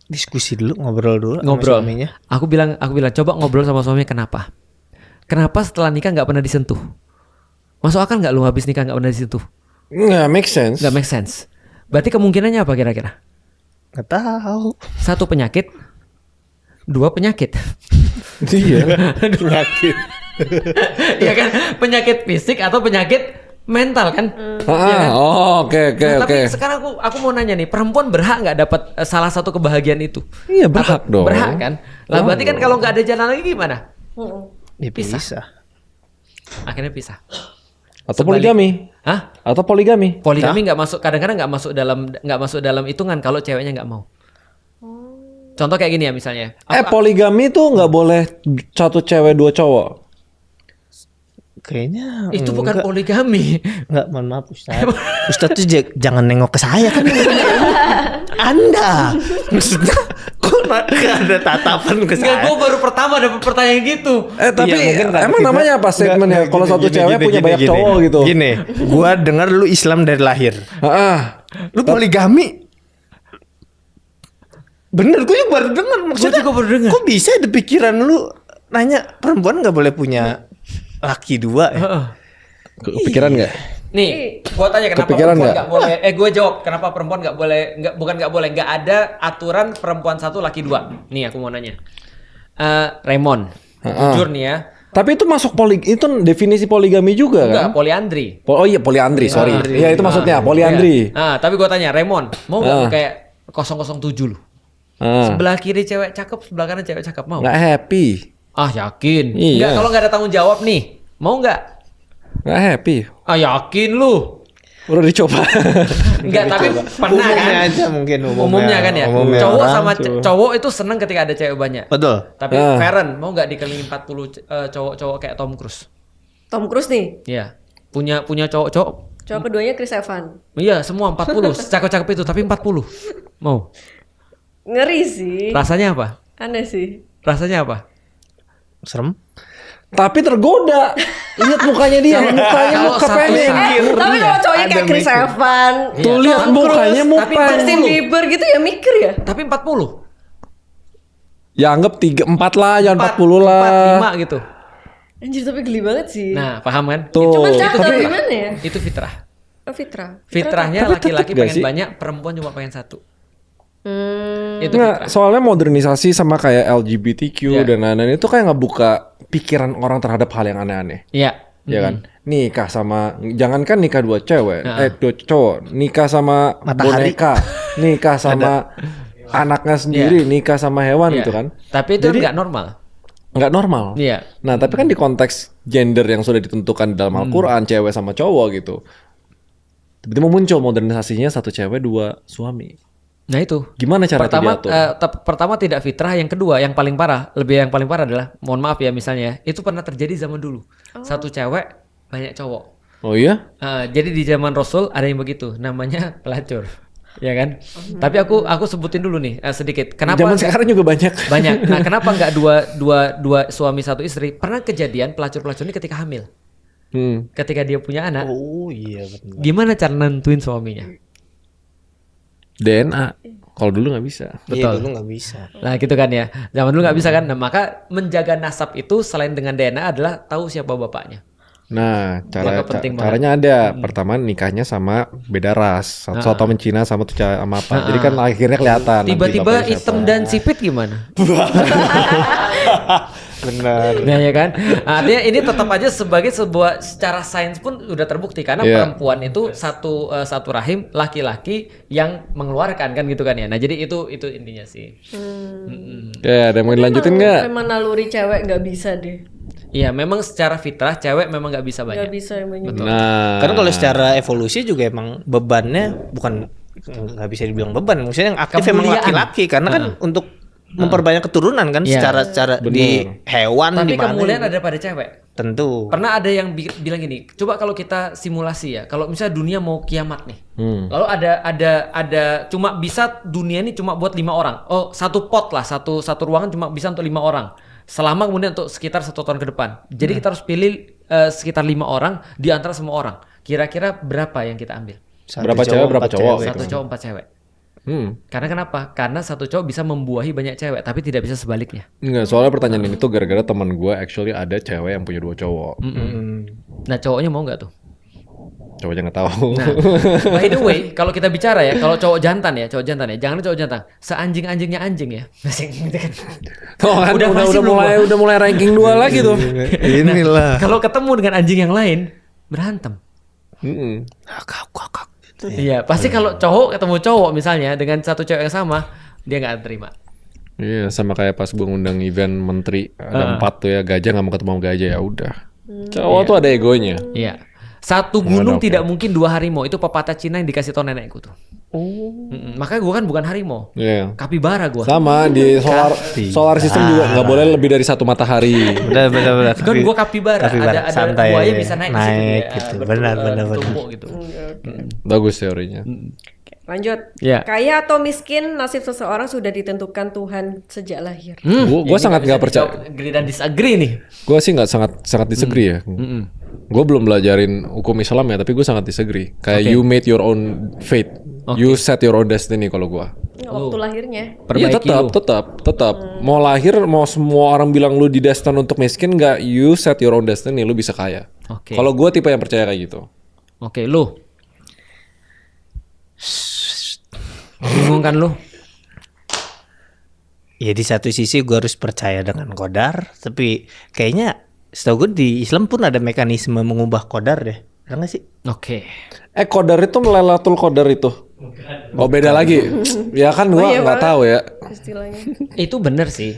Diskusi dulu, ngobrol dulu Ngobrol. sama suaminya. Aku bilang coba ngobrol sama suaminya kenapa? Kenapa setelah nikah nggak pernah disentuh? Masuk akal nggak lu habis nikah nggak pernah disentuh? Nggak make sense. Nggak make sense. Berarti kemungkinannya apa kira-kira? Nggak tahu. 1 penyakit, 2 penyakit. Iya. Penyakit. Iya kan? Penyakit fisik atau penyakit mental kan? Oke. Tapi sekarang aku mau nanya nih, perempuan berhak nggak dapat salah satu kebahagiaan itu? Iya berhak dong. Berhak kan? Lah berarti kan kalau nggak ada jalan lagi gimana? Ya, bisa. Akhirnya pisah. Atau poligami. Hah? Atau poligami. Poligami nggak masuk, kadang-kadang nggak masuk dalam hitungan kalau ceweknya nggak mau. Contoh kayak gini ya misalnya. Poligami tuh nggak boleh 1 cewek 2 cowok. Kayaknya Itu bukan poligami. Enggak, mohon maaf Ustaz. Ustaz tuh jangan nengok ke saya kan. Anda. Maksudnya kok ada tatapan ke Enggak, saya? gue baru pertama dapat pertanyaan gitu. Tapi Iya, mungkin emang kita- namanya apa statementnya? Kalau satu cewek punya banyak cowok gitu. Gini, gua dengar lu Islam dari lahir. Lu poligami. Bener, gue juga baru dengar. Maksudnya juga baru dengar. Kok bisa ada pikiran lu nanya perempuan nggak boleh punya laki 2 ya? Kepikiran nggak? Nih, gua tanya kenapa Kepikiran perempuan nggak? nggak boleh? Gue jawab kenapa perempuan nggak boleh? Nggak ada aturan perempuan 1 laki 2. Nih aku mau nanya, Raymond, jujur nih ya. Tapi itu masuk itu definisi poligami juga Enggak, kan? poliandri. Oh iya poliandri, sorry. Iya itu maksudnya poliandri. Iya. Tapi gua tanya, Raymond, mau nggak lu kayak 007 lu? Sebelah kiri cewek cakep, sebelah kanan cewek cakep, mau? Nggak happy. Ah yakin? Iya. Enggak, kalau nggak ada tanggung jawab nih, mau nggak? Nggak happy. Ah yakin lu? Udah dicoba. Enggak, tapi pernah Umumnya kan? aja mungkin Umumnya kan ya. Umumnya Cowok orang. sama cowok itu seneng ketika ada cewek banyak. Betul. Tapi Feren mau nggak dikelilingi 40 cowok-cowok kayak Tom Cruise? Tom Cruise nih. Iya. Punya cowok-cowok. Cowok keduanya Chris Evans. Iya, semua 40. Cakep-cakep itu, tapi 40. Mau. Ngeri sih. Rasanya apa? Aneh sih. Rasanya apa? Serem. Tapi tergoda. Lihat mukanya dia, mukanya Kalau muka satu pengen. saat- Tapi kalau cowoknya kayak Chris Evans, Tuh lihat Tom mukanya Cruise, muka. tapi Justin Bieber gitu ya mikir ya. Tapi 40. Ya anggap 3, 4 lah, jangan 40 lah. 45 gitu. Anjir tapi geli banget sih. Nah, paham kan? Tuh. Cuman cakep Tapi gimana ya? Itu fitrah. Oh, Fitrah. Fitrahnya Tapi tetep laki-laki gak pengen sih? banyak, perempuan cuma pengen 1. Itu Nggak, soalnya modernisasi sama kayak LGBTQ dan lain-lain itu kayak ngebuka pikiran orang terhadap hal yang aneh-aneh. Iya. Ya kan? Nikah sama, jangankan nikah dua cewek, dua cowok, nikah sama Matahari. boneka, nikah sama anaknya sendiri, nikah sama hewan Iya. gitu kan. Tapi itu Jadi- nggak normal. Nggak normal. Iya. Nah, tapi kan di konteks gender yang sudah ditentukan di dalam Al-Quran, cewek sama cowok gitu. Tiba-tiba muncul modernisasinya satu cewek dua suami. Nah itu. Gimana cara itu Pertama, diatur? pertama tidak fitrah, yang kedua yang paling parah, yang paling parah adalah, mohon maaf ya misalnya, itu pernah terjadi zaman dulu. Satu cewek banyak cowok. Oh iya? Jadi di zaman Rasul ada yang begitu, namanya pelacur, ya kan? Tapi aku sebutin dulu nih sedikit. Kenapa? Zaman sekarang juga banyak. Banyak. Nah, kenapa nggak dua suami satu istri? Pernah kejadian pelacur-pelacur ini ketika hamil, ketika dia punya anak, Oh iya benar. gimana cara nentuin suaminya? DNA. Kalau dulu nggak bisa. Iya dulu nggak bisa. Nah gitu kan ya, zaman dulu nggak bisa kan. Nah maka menjaga nasab itu selain dengan DNA adalah tahu siapa bapaknya. Nah, Maka penting banget. caranya ada. Pertama nikahnya sama beda ras. Satu sama Cina sama tuh sama apa. Jadi kan akhirnya kelihatan. nanti Tiba-tiba bapaknya hitam siapa. dan sipit gimana? Benar. Nah ya kan, artinya ini tetap aja sebagai sebuah secara sains pun udah terbukti karena Iya. perempuan itu satu rahim, laki-laki yang mengeluarkan kan gitu kan ya. Nah jadi itu intinya sih. Ya, ada yang mau dilanjutin nggak? Memang naluri cewek nggak bisa deh. Iya memang secara fitrah cewek memang nggak bisa Nggak banyak. bisa emangnya. Nah, Karena kalau secara evolusi juga emang bebannya bukan nggak bisa dibilang beban, maksudnya yang aktif emang Kemuliaan. laki-laki karena kan untuk memperbanyak keturunan kan Iya. secara di hewan Tapi di mana kemuliaan gitu. ada pada cewek. Tentu. Pernah ada yang bilang gini, coba kalau kita simulasi ya, kalau misalnya dunia mau kiamat nih, lalu ada cuma bisa dunia ini cuma buat 5 orang, oh satu pot lah, satu ruangan cuma bisa untuk 5 orang, selama kemudian untuk sekitar 1 tahun ke depan. Jadi kita harus pilih sekitar 5 orang di antara semua orang. Kira-kira berapa yang kita ambil? Berapa cewek, berapa 4 cowok? Satu cowok 4 cewek. Hmm. Karena kenapa? Karena satu cowok bisa membuahi banyak cewek, tapi tidak bisa sebaliknya. Enggak, soalnya pertanyaan ini tuh gara-gara teman gue actually ada cewek yang punya 2 cowok. Nah cowoknya mau nggak tuh? Cowoknya nggak tahu. Nah, by the way, kalau kita bicara ya, kalau cowok jantan ya, jangan cowok jantan, seanjing-anjingnya anjing ya. Gitu kan. Oh, kan Udah pasti belum udah mulai ranking 2 lagi tuh. Inilah. Kalau ketemu dengan anjing yang lain, berantem. Mm-mm. Kakak. Iya, pasti kalau cowok ketemu cowok misalnya dengan satu cewek yang sama, dia nggak terima. Iya, sama kayak pas gue ngundang event menteri ada 4 tuh ya, gajah nggak mau ketemu sama gajah ya udah. Cowok tuh ada egonya. Iya. Satu gunung tidak mungkin 2 harimau. Itu pepatah Cina yang dikasih tau nenekku tuh. Makanya gue kan bukan harimau. Iya. Kapibara gue. Sama di solar system juga nggak boleh lebih dari 1 matahari. Benar. Kan gue kapibara. Ada santai buaya ya. bisa naik, naik di situ gitu. dia. Benar. Bertumpuk gitu. Bagus teorinya. Lanjut. Iya. Kaya atau miskin, nasib seseorang sudah ditentukan Tuhan sejak lahir. Gue sangat nggak percaya. Agree dan disagree nih. Gue sih nggak sangat disagree ya. Gue belum belajarin hukum Islam ya, tapi gue sangat disagree. Kayak you made your own fate, you set your own destiny kalau gue. Waktu lahirnya. Iya Perbaiki lu. tetap. Mau lahir, mau semua orang bilang lu didestin untuk miskin, nggak, you set your own destiny, lu bisa kaya. Oke. Kalau gue tipe yang percaya kayak gitu. Oke, lu. Bingung kan lu? Ya di satu sisi gue harus percaya dengan qadar, tapi kayaknya setahu gue di Islam pun ada mekanisme mengubah qadar deh. Benar nggak sih? Oke. Qadar itu Lailatul Qadar itu. Oh beda lagi. Ya kan gue iya, nggak Pak. tahu ya. Istilahnya. Itu bener sih.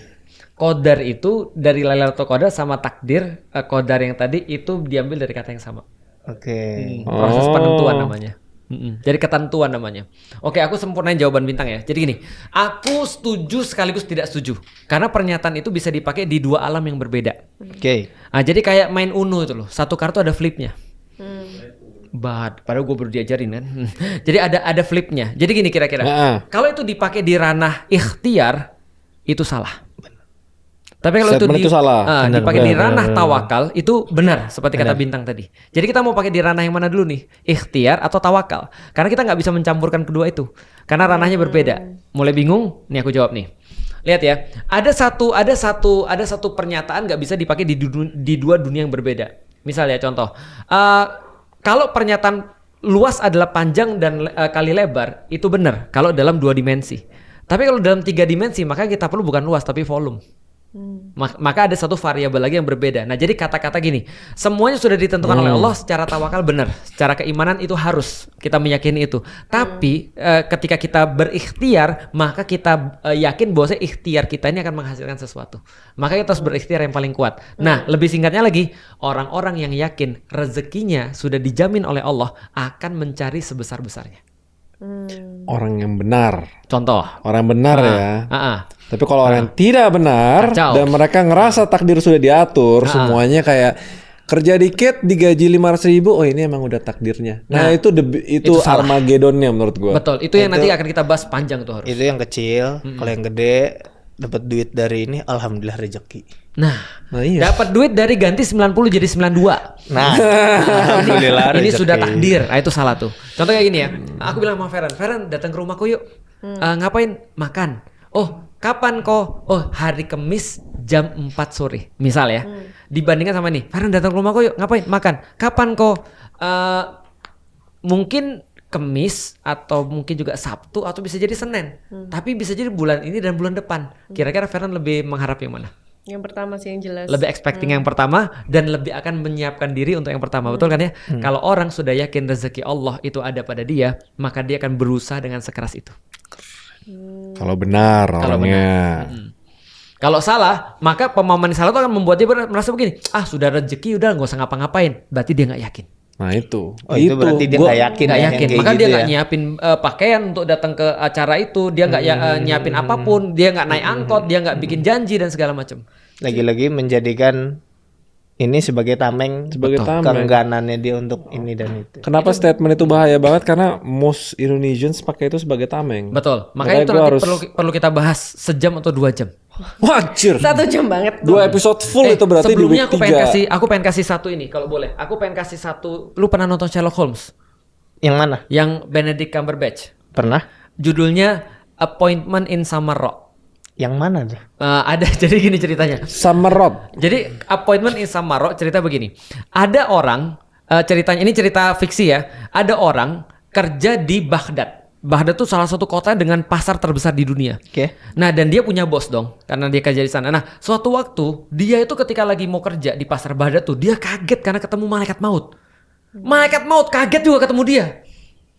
Qadar itu dari Lailatul Qadar sama takdir, qadar yang tadi itu diambil dari kata yang sama. Oke. Proses penentuan namanya. Jadi ketentuan namanya. Oke, aku sempurnain jawaban bintang ya. Jadi gini, aku setuju sekaligus tidak setuju. Karena pernyataan itu bisa dipakai di 2 alam yang berbeda. Oke. Nah, jadi kayak main Uno itu loh. Satu kartu ada flipnya. Padahal gue baru diajarin kan. Jadi ada flipnya. Jadi gini kira-kira. Kalau itu dipakai di ranah ikhtiar, itu salah. Tapi kalau Statement itu salah. dipakai di ranah tawakal, itu benar seperti kata bintang tadi. Jadi kita mau pakai di ranah yang mana dulu nih? Ikhtiar atau tawakal? Karena kita nggak bisa mencampurkan kedua itu. Karena ranahnya berbeda. Mulai bingung? Nih aku jawab nih. Lihat ya, ada satu pernyataan nggak bisa dipakai di 2 dunia yang berbeda. Misalnya contoh, kalau pernyataan luas adalah panjang dan kali lebar, itu benar kalau dalam 2 dimensi. Tapi kalau dalam 3 dimensi, maka kita perlu bukan luas tapi volume. Maka ada satu variabel lagi yang berbeda. Nah, jadi kata-kata gini, semuanya sudah ditentukan oleh Allah secara tawakal benar, secara keimanan itu harus kita meyakini itu. Tapi ketika kita berikhtiar, maka kita yakin bahwa ikhtiar kita ini akan menghasilkan sesuatu. Maka kita harus berikhtiar yang paling kuat. Nah, lebih singkatnya lagi, orang-orang yang yakin rezekinya sudah dijamin oleh Allah akan mencari sebesar-besarnya. Orang yang benar. Contoh. Orang benar ya. Tapi kalau orang yang tidak benar dan mereka ngerasa takdir sudah diatur, semuanya kayak kerja dikit digaji 500.000, oh ini emang udah takdirnya. Nah, itu Armageddonnya menurut gua. Betul, itu yang nanti akan kita bahas panjang tuh harus. Itu yang kecil, kalau yang gede dapat duit dari ini alhamdulillah rezeki. Nah iya. Dapat duit dari ganti 90 jadi 92. Nah, alhamdulillah ini rezeki. sudah takdir. Nah, itu salah tuh. Contoh kayak gini ya. Aku bilang sama Feren datang ke rumahku yuk. Ngapain? Makan. Oh, kapan kok? Oh, hari Kamis jam 4 sore. Misal ya. Dibandingkan sama nih, Feren datang ke rumahku yuk. Ngapain? Makan. Kapan kok? Mungkin Kamis atau mungkin juga Sabtu atau bisa jadi Senin. Tapi bisa jadi bulan ini dan bulan depan. Kira-kira Feren lebih mengharap yang mana? Yang pertama sih yang jelas. Lebih expecting yang pertama dan lebih akan menyiapkan diri untuk yang pertama. Betul kan ya? Kalau orang sudah yakin rezeki Allah itu ada pada dia, maka dia akan berusaha dengan sekeras itu. Kalau benar orangnya. Kalau salah, maka pemahaman salah itu akan membuat dia merasa begini, sudah rezeki udah nggak usah ngapa-ngapain. Berarti dia nggak yakin. Nah itu. Itu berarti dia nggak yakin. Nggak yakin. Maka gitu dia nggak nyiapin pakaian untuk datang ke acara itu. Dia nggak nyiapin apapun. Dia nggak naik angkot. Dia nggak bikin janji dan segala macam. Lagi-lagi menjadikan ini sebagai tameng, keengganannya dia untuk ini dan itu. Kenapa statement itu bahaya banget? Karena most Indonesians pakai itu sebagai tameng. Betul. Makanya itu nanti perlu kita bahas sejam atau 2 jam. Wajir. 1 jam banget. 2 episode full itu berarti di week 3. Sebelumnya aku pengen kasih satu ini kalau boleh. Aku pengen kasih satu. Lu pernah nonton Sherlock Holmes? Yang mana? Yang Benedict Cumberbatch. Pernah. Judulnya Appointment in Summer Rock. Yang mana tuh? Ada, jadi gini ceritanya. Summer Rock. Jadi Appointment in Summer Rock cerita begini. Ada orang, ceritanya ini cerita fiksi ya. Ada orang kerja di Baghdad. Baghdad tuh salah satu kota dengan pasar terbesar di dunia. Oke. Nah, dan dia punya bos dong, karena dia kerja di sana. Nah, suatu waktu dia itu ketika lagi mau kerja di pasar Baghdad tuh, dia kaget karena ketemu malaikat maut. Malaikat maut kaget juga ketemu dia.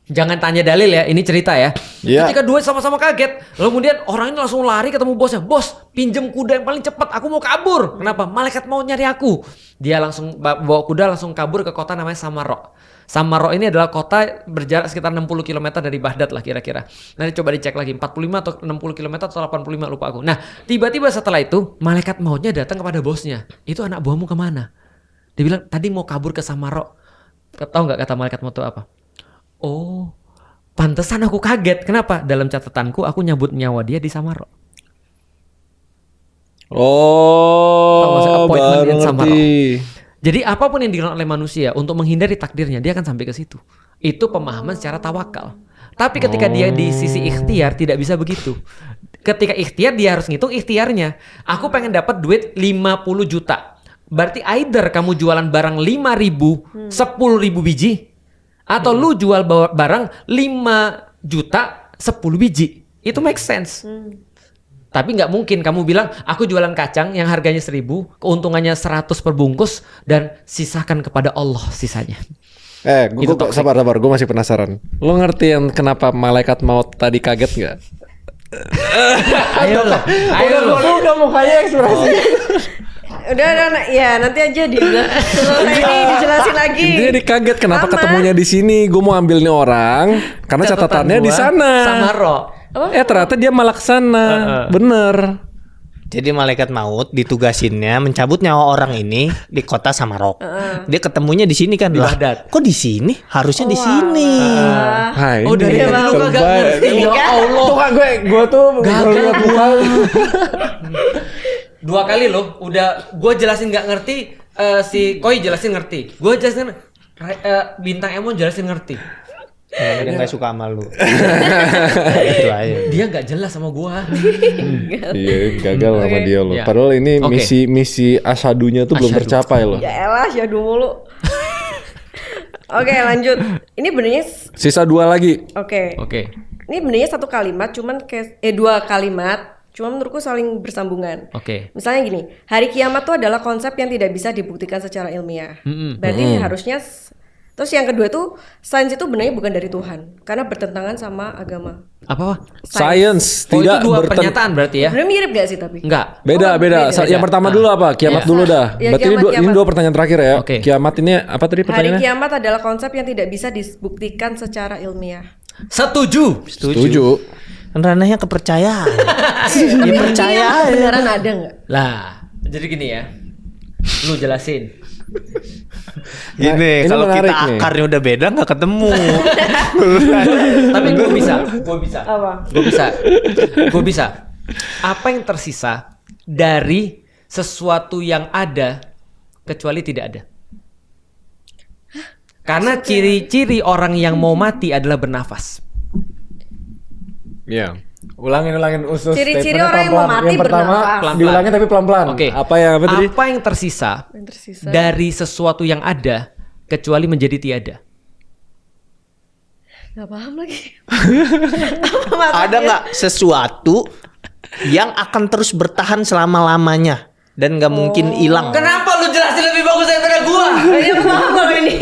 Jangan tanya dalil ya, ini cerita ya. Yeah. Ketika dua sama-sama kaget, lalu kemudian orang ini langsung lari ketemu bosnya. Bos, pinjem kuda yang paling cepat, aku mau kabur. Kenapa? Malaikat mau nyari aku. Dia langsung bawa kuda langsung kabur ke kota namanya Samarra. Samarra ini adalah kota berjarak sekitar 60 km dari Baghdad lah kira-kira. Nanti coba dicek lagi, 45 atau 60 km atau 85 lupa aku. Nah, tiba-tiba setelah itu, malaikat mautnya datang kepada bosnya. Itu anak buahmu kemana? Dia bilang, tadi mau kabur ke Samarra. Tahu nggak kata malaikat maut itu apa? Oh, pantesan aku kaget. Kenapa? Dalam catatanku aku nyabut nyawa dia di Samarra. Oh, baru ngerti. Jadi apapun yang dilakukan oleh manusia untuk menghindari takdirnya, dia akan sampai ke situ. Itu pemahaman secara tawakal. Tapi ketika dia di sisi ikhtiar tidak bisa begitu. Ketika ikhtiar dia harus ngitung ikhtiarnya. Aku pengen dapat duit 50 juta. Berarti either kamu jualan barang 5.000, 10.000 biji, atau lu jual barang 5 juta 10 biji. Itu make sense. Tapi nggak mungkin kamu bilang aku jualan kacang yang harganya 1.000, keuntungannya 100 per bungkus dan sisakan kepada Allah sisanya. Sabar, gue masih penasaran. Lo ngerti yang kenapa malaikat maut tadi kaget nggak? Ayo lo. Udah mukanya ekspresi. Udah, ya nanti aja selesai ini dijelasin lagi. Intinya dia kaget kenapa ketemunya di sini. Gue mau ambil nih orang karena catatannya di sana. Samarra. Ternyata dia malaksana. Bener. Jadi malaikat maut ditugasinnya mencabut nyawa orang ini di kota Samarra. Dia ketemunya di sini kan. Di Baghdad. Kok di sini? Harusnya di sini. Dari dulu kagak ngerti. Ya Allah. Tuh kan gue tuh gagal. 2 kali loh. Udah gue jelasin nggak ngerti. Si Koi jelasin ngerti. Gue jelasin Bintang Emon jelasin ngerti. Dia nggak suka sama lu. Itu aja. Dia nggak jelas sama gua. Iya, gagal sama dia loh. Padahal ini misi asyadunya tuh belum tercapai loh. Ya elah, syadu mulu. Oke, lanjut. Ini benernya sisa 2 lagi. Oke. Ini sebenarnya satu kalimat, cuman kayak dua kalimat, cuma menurutku saling bersambungan. Oke. Misalnya gini, hari kiamat itu adalah konsep yang tidak bisa dibuktikan secara ilmiah. Berarti harusnya. Terus yang kedua itu, sains itu benar bukan dari Tuhan, karena bertentangan sama agama. Apa? Science Oh, tidak itu dua pernyataan berarti ya? Sebenarnya mirip gak sih tapi? Enggak. Beda. beda. Yang pertama dulu apa? Kiamat dulu dah. Ya, Berarti kiamat. ini dua pertanyaan terakhir ya. Oke. Kiamat ini apa tadi Hari pertanyaannya? kiamat adalah konsep yang tidak bisa dibuktikan secara ilmiah. Setuju. Setuju. Kan ranahnya kepercayaan. Ya percaya aja. Beneran ada nggak? Lah, jadi gini ya. Lu jelasin. Gini, Nah, ini kalau menarik kita nih. akarnya udah beda nggak ketemu. Tapi gue bisa. Apa? Gue bisa. Apa yang tersisa dari sesuatu yang ada kecuali tidak ada? Karena ciri-ciri orang yang mau mati adalah bernafas. Iya. Ulangin usus. Ciri-ciri statementnya orang yang mau pelan-pelan. mati Yang pertama bernafas. diulangin tapi pelan-pelan. Oke. Apa tadi? Apa yang tersisa Yang tersisa. dari sesuatu yang ada kecuali menjadi tiada? Gak paham lagi. Ada nggak sesuatu yang akan terus bertahan selama-lamanya dan nggak mungkin hilang? Kenapa lu jelasin lebih bagus daripada gua? Iya paham kalau ini.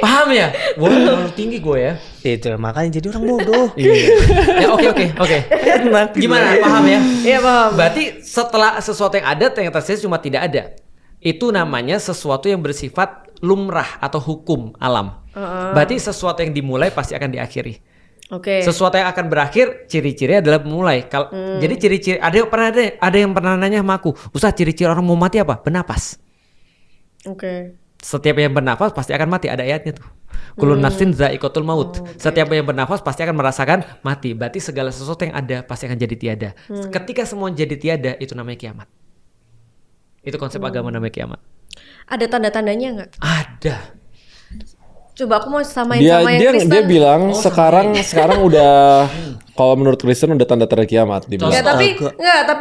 Paham ya? Gua terlalu tinggi gue ya. Itu makanya jadi orang bodoh. Ya oke. Enak. Gimana? Paham ya? Iya paham. Berarti setelah sesuatu yang ada yang tersisa cuma tidak ada. Itu namanya sesuatu yang bersifat lumrah atau hukum alam. Berarti sesuatu yang dimulai pasti akan diakhiri. Oke. Sesuatu yang akan berakhir, ciri-ciri adalah memulai. Jadi ciri-ciri ada yang pernah nanya sama aku, Ustaz, ciri-ciri orang mau mati apa? Bernapas. Oke. Setiap yang bernafas pasti akan mati, ada ayatnya tuh. Kullu nafsin dha'iqatul maut. Setiap yang bernafas pasti akan merasakan mati. Berarti segala sesuatu yang ada pasti akan jadi tiada. Ketika semua jadi tiada, itu namanya kiamat. Itu konsep agama namanya kiamat. Ada tanda-tandanya nggak? Ada. Coba aku mau samain Dia sama yang Kristen. dia bilang sekarang udah kalau menurut Kristen udah tanda-tanda kiamat dibilang. Tapi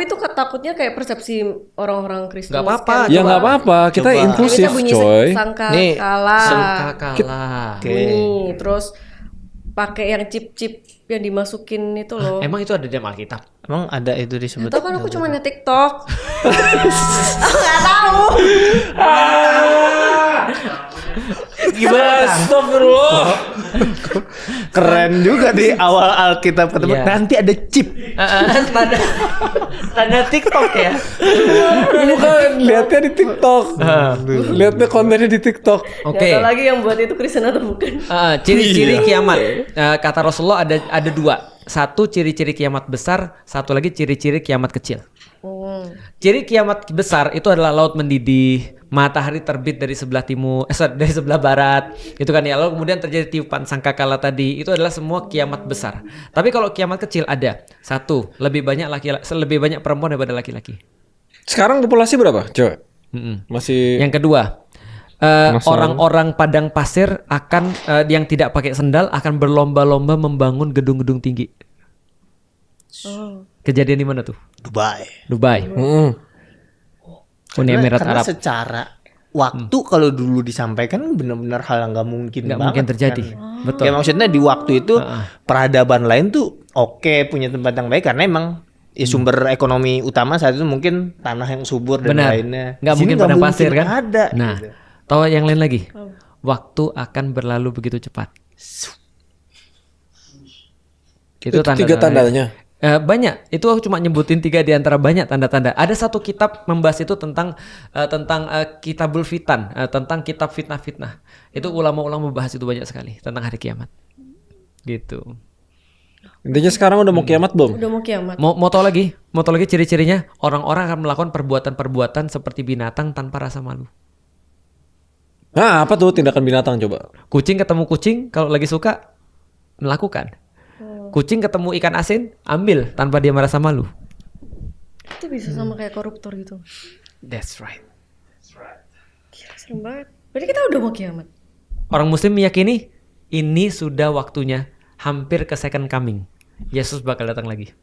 itu takutnya kayak persepsi orang-orang Kristen. Nggak apa-apa. Ya nggak apa-apa, kita Coba. inklusif bunyi coy. Nih, Sangkakala. Bunyi terus pakai yang chip-chip yang dimasukin itu loh. Emang itu ada di dalam Alkitab? Emang ada itu disebut? Tahu kan aku cuma nge TikTok. Aku nggak tahu. Gimana? Astagfirullah. Keren juga di awal Alkitab ketemu. Iya. Nanti ada chip. Tanda TikTok ya. Bukan, lihatnya di TikTok. Lihatnya kontennya di TikTok. Oke. Nggak tahu lagi yang buat itu Kristen atau bukan. Ciri-ciri kiamat. Kata Rasulullah ada dua. Satu ciri-ciri kiamat besar, satu lagi ciri-ciri kiamat kecil. Ciri kiamat besar itu adalah laut mendidih, matahari terbit dari sebelah timur, dari sebelah barat, itu kan ya. Lalu kemudian terjadi tiupan sangkakala tadi, itu adalah semua kiamat besar. Tapi kalau kiamat kecil ada satu, lebih banyak perempuan daripada laki-laki. Sekarang populasi berapa, coy? Masih. Yang kedua, orang-orang padang pasir akan yang tidak pakai sendal akan berlomba-lomba membangun gedung-gedung tinggi. Kejadian di mana tuh? Dubai. Uni Emirat Karena Arab. secara waktu kalau dulu disampaikan benar-benar hal yang nggak mungkin Nggak banget, mungkin terjadi. kan. Betul. Ya maksudnya di waktu itu peradaban lain tuh oke, punya tempat yang baik karena emang ya sumber ekonomi utama saat itu mungkin tanah yang subur dan Benar. lainnya. Nggak Di sini mungkin padang pasir kan? ada. Nah, gitu. tahu yang lain lagi? Waktu akan berlalu begitu cepat. Itu tiga tandanya. Banyak. Itu aku cuma nyebutin 3 di antara banyak tanda-tanda. Ada satu kitab membahas itu tentang Kitabul Fitan, tentang kitab fitnah-fitnah. Itu ulama-ulama membahas itu banyak sekali tentang hari kiamat. Gitu. Intinya sekarang udah mau kiamat belum? Udah mau kiamat. Mau tahu lagi? Mau tahu lagi ciri-cirinya? Orang-orang akan melakukan perbuatan-perbuatan seperti binatang tanpa rasa malu. Nah, apa tuh tindakan binatang coba? Kucing ketemu kucing, kalau lagi suka melakukan. Kucing ketemu ikan asin, ambil tanpa dia merasa malu. Itu bisa sama kayak koruptor gitu. That's right. Gila, serem banget. Berarti kita udah mau kiamat. Orang Muslim meyakini ini sudah waktunya, hampir ke second coming. Yesus bakal datang lagi.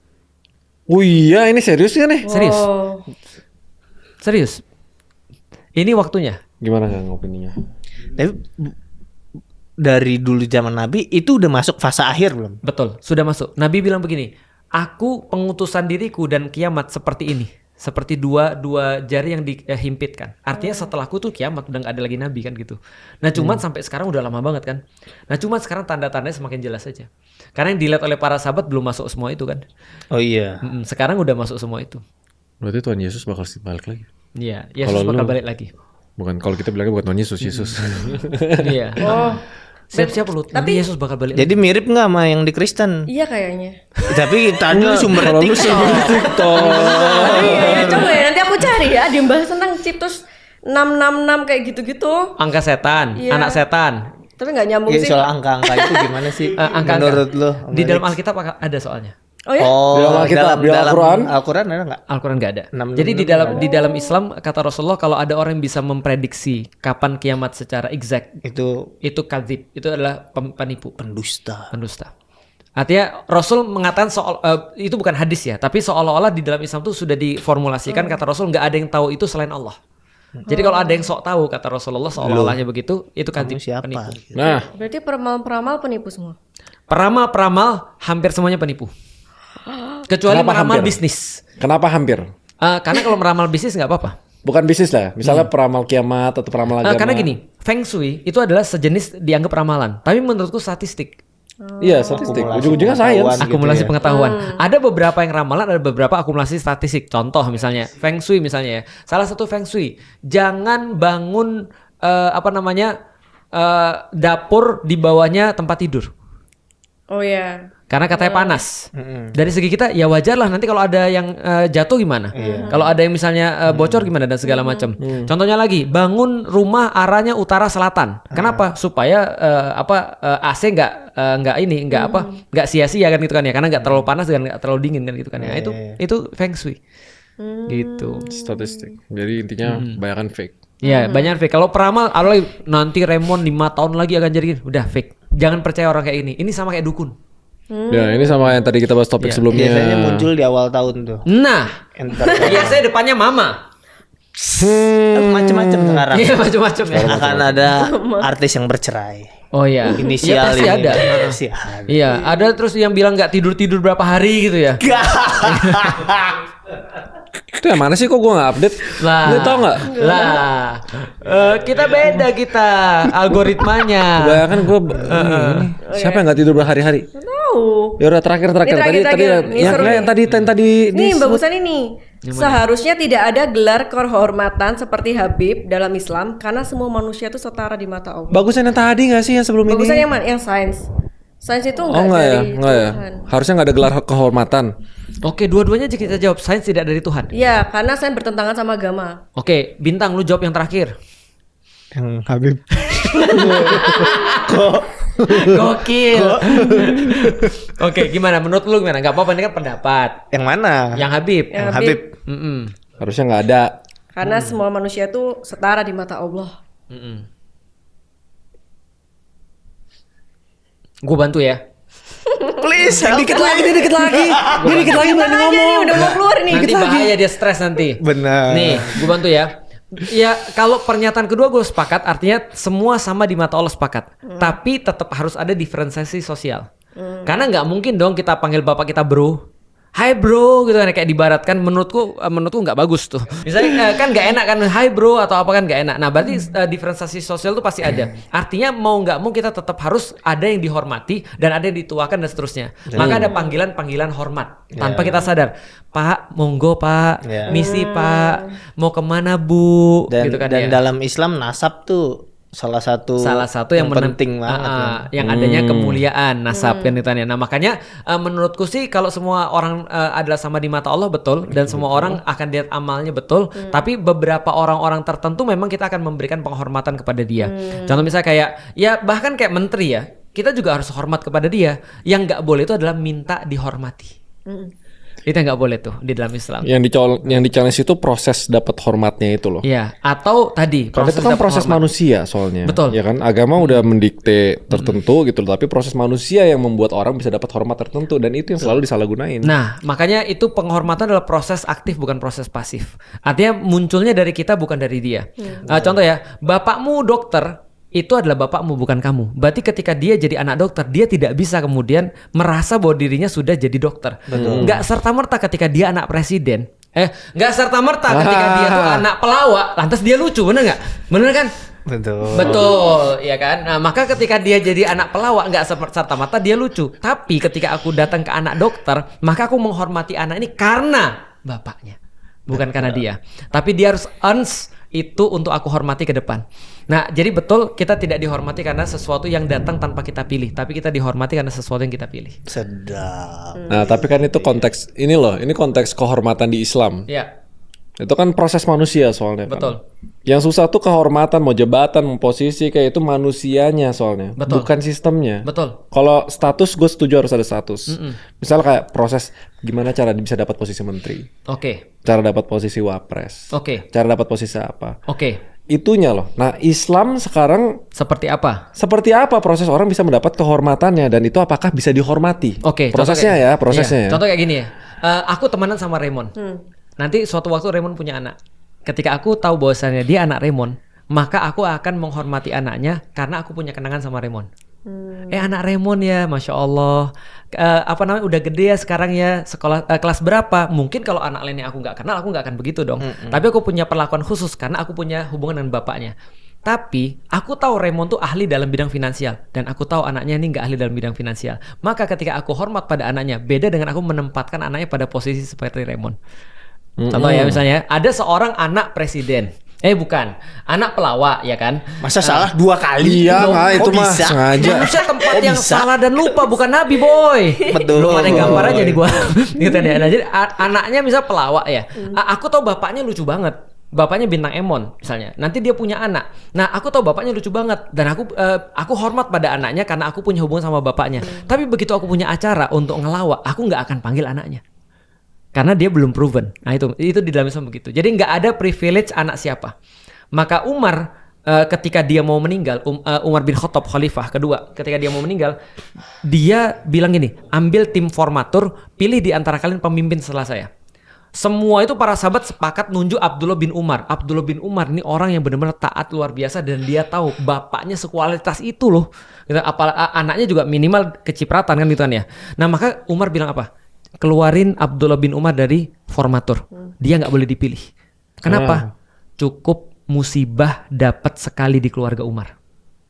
Oh iya, ini serius ya nih? Serius. Oh. Serius. Ini waktunya. Gimana nggak opininya? Tapi dari dulu zaman Nabi itu udah masuk fase akhir belum? Betul, sudah masuk. Nabi bilang begini, aku pengutusan diriku dan kiamat seperti ini. Seperti dua jari yang dihimpitkan. Artinya setelahku tuh kiamat, udah gak ada lagi Nabi kan gitu. Nah cuman sampai sekarang udah lama banget kan. Nah cuman sekarang tanda-tandanya semakin jelas aja. Karena yang dilihat oleh para sahabat belum masuk semua itu kan. Oh iya. Sekarang udah masuk semua itu. Berarti Tuhan Yesus bakal balik lagi. Iya, Yesus bakal balik lagi. Bukan, kalau kita bilangnya bukan Tuhan Yesus, Yesus. Iya. Oh. Siap-siap lu. Nanti Yesus bakal balik. Jadi mirip nggak sama yang di Kristen? Iya kayaknya. Tapi tadi sumbernya TikTok. Iya, coba ya nanti aku cari ya, dia bahas tentang Citus 666 kayak gitu-gitu. Angka setan, Iya. anak setan. Tapi nggak nyambung Iya, sih. soal angka-angka itu gimana sih? Angka-angka. Menurut lo? Di dalam Alkitab ada soalnya. Oh ya? Oh, Di dalam Alkitab, di dalam Al-Quran? Al-Quran ada nggak? Al-Quran nggak ada. 666. Jadi di dalam Islam kata Rasulullah kalau ada orang yang bisa memprediksi kapan kiamat secara exact, itu kadzib, itu adalah penipu, pendusta. Artinya Rasul mengatakan itu bukan hadis ya, tapi seolah-olah di dalam Islam tuh sudah diformulasikan kata Rasul nggak ada yang tahu itu selain Allah. Jadi kalau ada yang sok tahu kata Rasulullah seolah-olahnya begitu, itu kadzib, Siapa? penipu. Nah, Berarti peramal-peramal penipu semua. Peramal hampir semuanya penipu. Kecuali Kenapa meramal hampir? bisnis. kenapa hampir? Karena kalau meramal bisnis nggak apa-apa. Bukan bisnis lah, misalnya peramal kiamat atau peramal agama. Karena gini, Feng Shui itu adalah sejenis dianggap ramalan. Tapi menurutku statistik. Iya, statistik. Akumulasi Ujung-ujungnya pengetahuan. sains. Akumulasi gitu ya. pengetahuan. Ada beberapa yang ramalan, ada beberapa akumulasi statistik. Contoh misalnya Feng Shui misalnya ya. Salah satu Feng Shui, jangan bangun dapur di bawahnya tempat tidur. Oh ya. Karena katanya panas. Dari segi kita ya wajar lah nanti kalau ada yang jatuh gimana. Kalau ada yang misalnya bocor gimana dan segala macam. Contohnya lagi, bangun rumah arahnya utara selatan. Kenapa? Supaya AC nggak sia-sia kan gitu kan ya. Karena nggak terlalu panas dan nggak terlalu dingin kan gitu kan ya. Itu Feng Shui. Gitu. Statistik. Jadi intinya banyakan fake. Iya, banyak fake. Kalau peramal, nanti Raymond 5 tahun lagi akan jadi gini. Udah fake. Jangan percaya orang kayak ini. Ini sama kayak dukun. Ya, ini sama yang tadi kita bahas topik sebelumnya. Biasanya muncul di awal tahun tuh. Nah, biasanya depannya mama. Macam-macam sekarang. Iya, macam-macam ya. Akan ada artis yang bercerai. Oh iya. Inisial Iya, pasti ini. ada. Inisial. Iya, ada terus yang bilang nggak tidur berapa hari gitu ya. Itu yang mana sih kok gue gak update? Lah. Lu tau gak? Lah. Kita beda algoritmanya. Bayangkan gue siapa yang gak tidur berhari-hari? Tahu. Ya udah terakhir Ini terakhir. Ini seru nih. yang tadi Nih bagusan ini. Seharusnya tidak ada gelar kehormatan seperti Habib dalam Islam karena semua manusia itu setara di mata Allah. bagusan yang tadi gak sih yang sebelum Bagusan ini? yang mana? Yang sains. Sains itu Oh enggak enggak ya, dari enggak ya. Tuhan. Harusnya gak ada gelar kehormatan. Oke, dua-duanya aja kita jawab. Sains tidak dari Tuhan. Iya, karena sains bertentangan sama agama. Oke, Bintang lu jawab yang terakhir. Yang Habib. Gokil. Oke, gimana? Menurut lu gimana? Gak apa-apa, ini kan pendapat. Yang mana? Yang Habib. Yang Habib. Habib. Mm-mm. Harusnya gak ada. Karena semua manusia itu setara di mata Allah. Gue bantu ya. Please, Dikit lagi. Dia dikit lagi berani Aja nih ngomong. udah mau keluar nih. Nanti bahaya dia stres nanti. Benar. Nih, gue bantu ya. Ya, kalau pernyataan kedua gue sepakat, artinya semua sama di mata Allah sepakat. Tapi tetap harus ada diferensiasi sosial. Karena nggak mungkin dong kita panggil bapak kita bro. Hai bro, gitu kan kayak dibaratkan. Menurutku nggak bagus tuh. Misalnya kan nggak enak kan, hai bro atau apa kan nggak enak. Nah berarti diferensiasi sosial tuh pasti ada. Artinya mau nggak mau kita tetap harus ada yang dihormati dan ada yang dituakan dan seterusnya. Maka ada panggilan hormat tanpa kita sadar. Pak, monggo pak, misi pak, mau kemana bu, Dan, gitu kan dan ya. dalam Islam nasab tuh salah satu yang penting banget. yang adanya kemuliaan nasab kan ditanya. Nah makanya menurutku sih kalau semua orang adalah sama di mata Allah betul dan semua orang akan lihat amalnya betul. Tapi beberapa orang-orang tertentu memang kita akan memberikan penghormatan kepada dia. Contoh misalnya kayak ya bahkan kayak menteri ya, kita juga harus hormat kepada dia. Yang nggak boleh itu adalah minta dihormati. Itu nggak boleh tuh di dalam Islam. Yang di challenge itu proses dapat hormatnya itu loh. Iya, atau tadi Karena itu kan dapat proses hormat. manusia soalnya. Betul. Ya kan agama udah mendikte tertentu gitu loh, tapi proses manusia yang membuat orang bisa dapat hormat tertentu dan itu yang selalu disalahgunain. Nah, makanya itu penghormatan adalah proses aktif bukan proses pasif. Artinya munculnya dari kita bukan dari dia. Contoh ya, bapakmu dokter, itu adalah bapakmu bukan kamu. Berarti ketika dia jadi anak dokter, dia tidak bisa kemudian merasa bahwa dirinya sudah jadi dokter. Nggak serta-merta ketika dia anak presiden. Nggak serta-merta ketika dia tuh anak pelawak, lantas dia lucu, bener nggak? Bener kan? Betul, ya kan? Nah, maka ketika dia jadi anak pelawak, nggak serta-merta dia lucu. Tapi ketika aku datang ke anak dokter, maka aku menghormati anak ini karena bapaknya, bukan karena dia. Tapi dia harus earns itu untuk aku hormati ke depan. Nah, jadi betul kita tidak dihormati karena sesuatu yang datang tanpa kita pilih, tapi kita dihormati karena sesuatu yang kita pilih. Sedap. Nah, tapi kan itu konteks ini loh, ini konteks kehormatan di Islam. Ya, Itu kan proses manusia soalnya kan. betul. Yang susah tuh kehormatan, mau jabatan, mau posisi kayak itu manusianya soalnya, Betul. bukan sistemnya. Betul. Kalau status gue setuju harus ada status. Misal kayak proses gimana cara bisa dapat posisi menteri, Oke. cara dapat posisi wapres, Oke. cara dapat posisi apa. Oke. Itunya loh. Nah, Islam sekarang Seperti apa? seperti apa proses orang bisa mendapat kehormatannya dan itu apakah bisa dihormati? Oke. Prosesnya contoh ya, kayak- prosesnya iya. ya. Contoh kayak gini ya. Aku temenan sama Raymond. Nanti suatu waktu Raymond punya anak. Ketika aku tahu bahwasannya dia anak Raymond, maka aku akan menghormati anaknya karena aku punya kenangan sama Raymond. Anak Raymond ya, Masya Allah. Udah gede ya sekarang ya, sekolah kelas berapa? Mungkin kalau anak lainnya aku nggak kenal, aku nggak akan begitu dong. Tapi aku punya perlakuan khusus karena aku punya hubungan dengan bapaknya. Tapi aku tahu Raymond tuh ahli dalam bidang finansial dan aku tahu anaknya ini nggak ahli dalam bidang finansial. Maka ketika aku hormat pada anaknya, beda dengan aku menempatkan anaknya pada posisi seperti Raymond. Contoh ya misalnya ada seorang anak presiden. Bukan, anak pelawak ya kan? Masa salah 2 kali? Iya, Kok nggak, itu mah bisa? sengaja. Manusia tempat Kok yang bisa? salah dan lupa, bukan nabi boy. Betul. Belum ada gambar aja nih gua. Gitu deh. Nah, jadi anaknya misal pelawak ya. Aku tahu bapaknya lucu banget. Bapaknya bintang Emon misalnya. Nanti dia punya anak. Nah, aku tahu bapaknya lucu banget dan aku hormat pada anaknya karena aku punya hubungan sama bapaknya. Tapi begitu aku punya acara untuk ngelawak, aku nggak akan panggil anaknya. Karena dia belum proven. Nah, itu di dalam Islam begitu. Jadi nggak ada privilege anak siapa. Maka Umar ketika dia mau meninggal, Umar bin Khattab khalifah kedua, ketika dia mau meninggal, dia bilang gini, ambil tim formatur, pilih di antara kalian pemimpin setelah saya. Semua itu para sahabat sepakat nunjuk Abdullah bin Umar. Abdullah bin Umar ini orang yang benar-benar taat luar biasa dan dia tahu bapaknya sekualitas itu loh. Gitu, anaknya juga minimal kecipratan kan gitu kan ya. Nah, maka Umar bilang apa? Keluarin Abdullah bin Umar dari formatur. Dia nggak boleh dipilih. Kenapa? Cukup musibah dapat sekali di keluarga Umar.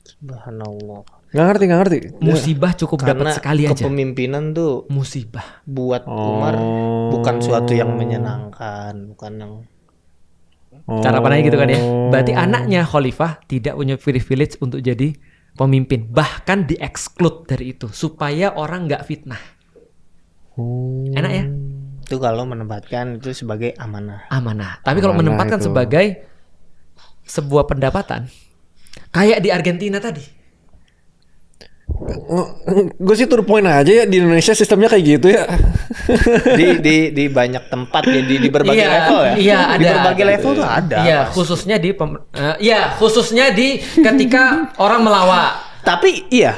Subhanallah. Nggak ngerti. Musibah cukup dapat sekali aja. Kepemimpinan tuh Musibah. buat Umar bukan suatu yang menyenangkan, bukan yang Cara pandangnya gitu kan ya. Berarti anaknya khalifah tidak punya privilege untuk jadi pemimpin. Bahkan di-exclude dari itu supaya orang nggak fitnah. Enak ya? itu kalau menempatkan itu sebagai amanah. Amanah. Tapi kalau Amanah menempatkan itu. sebagai sebuah pendapatan, kayak di Argentina tadi. Gue sih to the point aja ya, di Indonesia sistemnya kayak gitu ya. di banyak tempat ya, di berbagai Iya, level ya. iya, Di ada. berbagai level tuh ada. Iya, pasti. khususnya di ketika orang melawak. Tapi iya,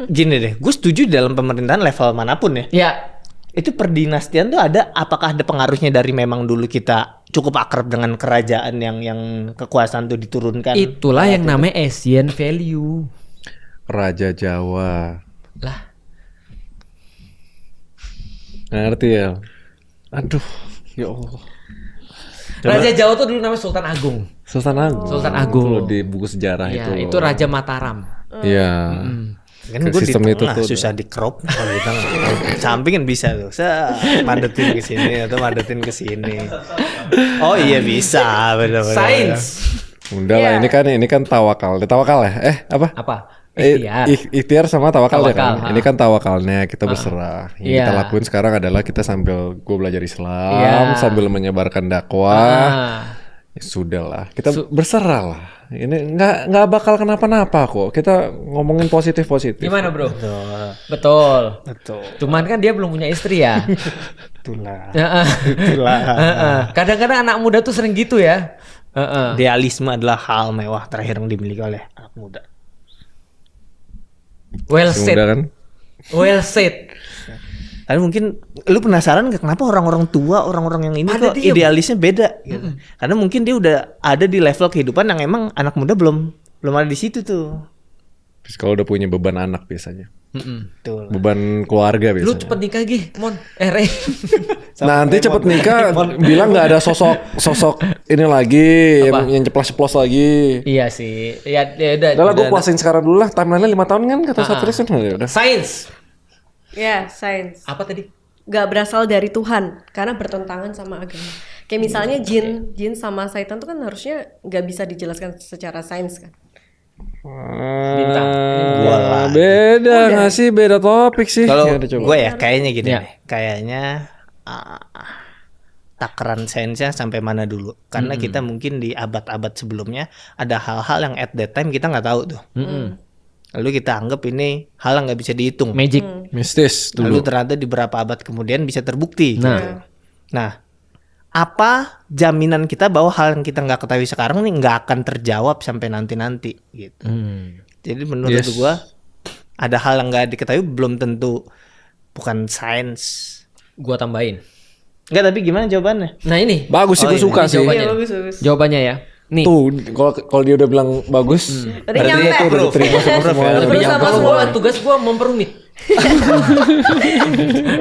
gini deh, gue setuju dalam pemerintahan level manapun ya. Ya, Itu perdinastian tuh ada, apakah ada pengaruhnya dari memang dulu kita cukup akrab dengan kerajaan yang kekuasaan tuh diturunkan. itulah yang namanya Asian value. Raja Jawa. Lah, Nggak ngerti ya. Aduh, ya Allah. Raja Jawa tuh dulu namanya Sultan Agung. Sultan Agung. Sultan Agung. Itu loh di buku sejarah Ya, itu. itu Raja Mataram. Iya. Kan gue di Sistem itu tengah tuh. susah di crop kalau di tengah. Sampingin bisa tuh. Madetin ke sini atau madetin ke sini. Oh iya bisa, benar-benar. Sains. Udah lah, ini kan tawakal. Tawakal ya? Apa? Apa? Ikhtiar. Ikhtiar sama tawakal ya kan. Tawakal, Ini kan tawakalnya kita berserah. Yang Iya. kita lakuin sekarang adalah kita sambil gue belajar Islam, Iya. sambil menyebarkan dakwah. Ah. Ya sudah lah, kita berserah lah. Ini nggak bakal kenapa-napa kok. Kita ngomongin positif. Gimana, Bro? Betul. Betul. Betul. Cuman kan dia belum punya istri ya. Itulah. Heeh. Itulah. Heeh. Kadang-kadang anak muda tuh sering gitu ya. Heeh. Idealisme adalah hal mewah terakhir yang dimiliki oleh anak muda. Well Masih said. muda kan? Well said. Tapi mungkin lu penasaran nggak kenapa orang-orang tua, orang-orang yang ini Pada kok diem. idealisnya beda gitu. Karena mungkin dia udah ada di level kehidupan yang emang anak muda belum Belum ada di situ tuh. Terus kalau udah punya beban anak biasanya. Betul. Beban keluarga biasanya. Lu cepet nikah Gi, Mon. Ray. Nanti cepet nikah bilang nggak ada sosok ini lagi yang ceplos-ceplos lagi. Iya sih. Ya udah. Udah lah gue puasin sekarang dulu lah. Timeline-nya 5 tahun kan kata Satris kan. Ya udah. Sains. Ya, sains. Apa tadi? Gak berasal dari Tuhan karena bertentangan sama agama. Kayak misalnya jin sama syaitan tuh kan harusnya nggak bisa dijelaskan secara sains kan. Bintang. Beda nggak sih? Beda topik sih. Kalau Ya udah, coba. gue ya kayaknya gini Ya. deh. Kayaknya takaran sainsnya sampai mana dulu. Karena kita mungkin di abad-abad sebelumnya ada hal-hal yang at that time kita nggak tahu tuh. Lalu kita anggap ini hal yang nggak bisa dihitung. Magic. Mistis Lalu dulu. ternyata di beberapa abad kemudian bisa terbukti. Nah. Gitu. Nah, apa jaminan kita bahwa hal yang kita nggak ketahui sekarang nih nggak akan terjawab sampai nanti-nanti gitu. Jadi menurut Yes. gua ada hal yang nggak diketahui belum tentu bukan sains. Gua tambahin. Enggak, tapi gimana jawabannya? Nah ini. Bagus sih, gue suka ini sih. jawabannya. Iya, bagus. Jawabannya ya. Nih. Tuh, kalau dia udah bilang bagus, Tadi nyampe. itu udah diterima semua. Terus Ya, sama kalau semua. gua tugas gua memperumit.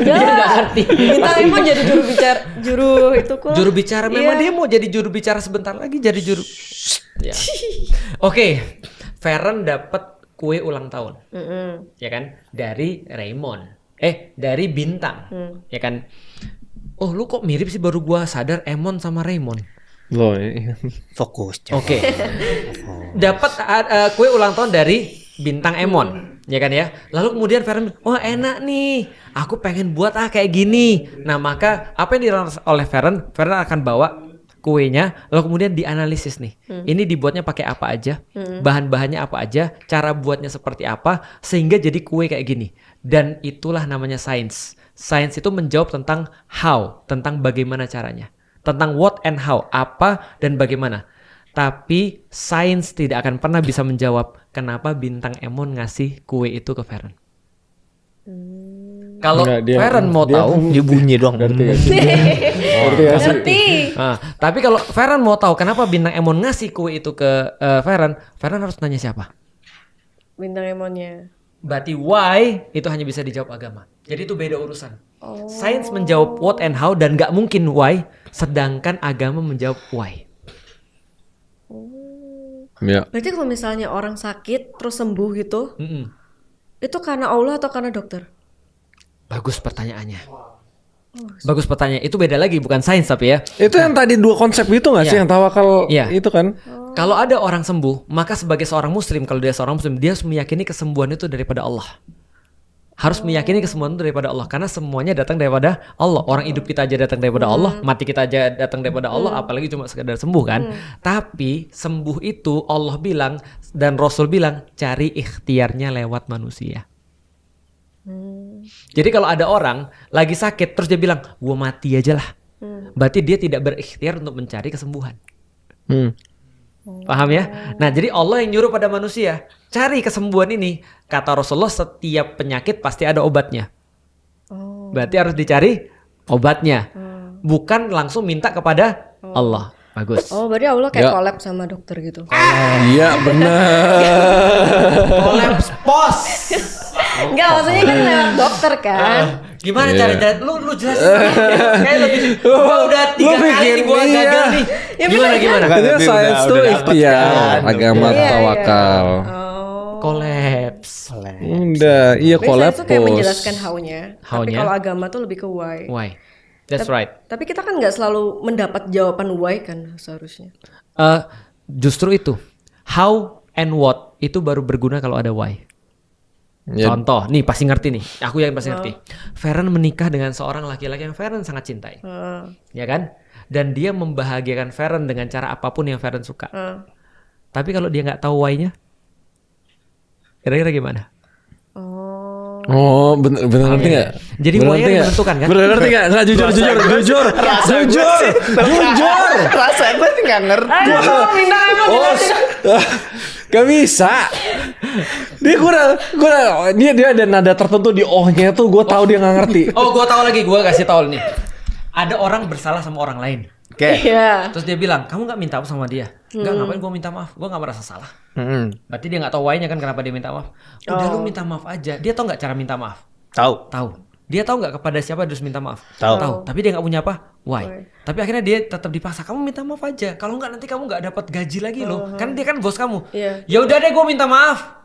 Dia nggak ngerti. Bintang Emon jadi juru itu kok. Juru bicara memang Iya. dia mau jadi juru bicara sebentar lagi jadi juru. Ya. Oke, Feren dapat kue ulang tahun. Ya kan? Dari Raymond. Dari Bintang. Ya kan? Oh, lu kok mirip sih, baru gua sadar Emon sama Raymond. Loh, iya. Fokus. Oke. Dapat kue ulang tahun dari Bintang Emon, ya kan ya. Lalu kemudian Feren, wah enak nih, aku pengen buat kayak gini. Nah maka apa yang dilakukan oleh Feren akan bawa kuenya, lalu kemudian dianalisis nih. Ini dibuatnya pakai apa aja, bahan-bahannya apa aja, cara buatnya seperti apa, sehingga jadi kue kayak gini. Dan itulah namanya sains. Sains itu menjawab tentang how, tentang bagaimana caranya. Tentang what and how, apa dan bagaimana. Tapi sains tidak akan pernah bisa menjawab kenapa Bintang Emon ngasih kue itu ke Feren. Kalau Enggak, dia- Feren mau dia- tahu, Dia bunyi doang. Ngerti gak sih? Ngerti gak sih? Ngerti. nah, tapi kalau Feren mau tahu kenapa Bintang Emon ngasih kue itu ke Feren harus nanya siapa? Bintang Emonnya. Berarti why itu hanya bisa dijawab agama. Jadi itu beda urusan. Sains menjawab what and how dan nggak mungkin why, sedangkan agama menjawab why. Ya. Berarti kalau misalnya orang sakit terus sembuh gitu, Mm-mm. itu karena Allah atau karena dokter? Bagus pertanyaannya. Bagus pertanyaan. Itu beda lagi, bukan sains tapi ya. Itu yang tadi dua konsep itu gak sih Iya. yang tawakal Iya. itu kan? Kalau ada orang sembuh, maka sebagai seorang muslim, kalau dia seorang muslim, dia harus meyakini kesembuhan itu daripada Allah. Harus meyakini kesembuhan itu daripada Allah, karena semuanya datang daripada Allah. Orang hidup kita aja datang daripada Allah, mati kita aja datang daripada Allah, apalagi cuma sekedar sembuh kan. Tapi sembuh itu Allah bilang dan Rasul bilang cari ikhtiarnya lewat manusia. Jadi kalau ada orang lagi sakit terus dia bilang gua mati aja lah, berarti dia tidak berikhtiar untuk mencari kesembuhan. Paham ya? Nah jadi Allah yang nyuruh pada manusia cari kesembuhan ini. Kata Rasulullah setiap penyakit pasti ada obatnya. Berarti harus dicari obatnya, bukan langsung minta kepada Allah. Bagus. Oh, berarti Allah kayak Ya. collab sama dokter gitu. Iya benar. Kolaps pos. Enggak, maksudnya kan lewat dokter kan. Gimana Iya. cara lu jelasin? Kayak lebih. Gua udah 3 kali bikin nih gua iya. gagal nih. Gimana? Katanya Tapi sains udah tuh dapet ikhtiar, kan. agama Iya, iya. tawakal. Kolaps. Udah, iya Biasanya collab itu kayak menjelaskan how-nya. Tapi How-nya? kalau agama tuh lebih ke why. Why? That's right. Tapi kita kan nggak selalu mendapat jawaban why kan seharusnya. Justru itu. How and what itu baru berguna kalau ada why. Ya, Contoh, nih pasti ngerti nih. Aku yang pasti ngerti. Feren menikah dengan seorang laki-laki yang Feren sangat cintai. Ya kan? Dan dia membahagiakan Feren dengan cara apapun yang Feren suka. Tapi kalau dia nggak tahu why-nya, kira-kira gimana? Oh, bener ngerti nggak? Jadi Bener why-nya ngerti nggak? menentukan kan? Bener ngerti nggak? Nggak jujur. Rasa gue sih nggak ngerti. Bintang Emon Gak bisa. Dia ada nada tertentu di oh-nya tuh gue tahu dia nggak ngerti. Oh, gua tahu lagi, gua kasih tahu nih. Ada orang bersalah sama orang lain. Oke. Iya. Terus dia bilang, kamu nggak minta maaf sama dia? Nggak, ngapain gue minta maaf? Gue nggak merasa salah. Berarti dia nggak tahu why-nya kan kenapa dia minta maaf. Udah lu minta maaf aja. Dia tahu nggak cara minta maaf? Tahu. Dia tahu nggak kepada siapa harus minta maaf? Tahu. Tapi dia nggak punya apa? Why? Tapi akhirnya dia tetap dipaksa. Kamu minta maaf aja. Kalau nggak nanti kamu nggak dapat gaji lagi loh. Kan dia kan bos kamu. Iya. Ya udah deh, gue minta maaf.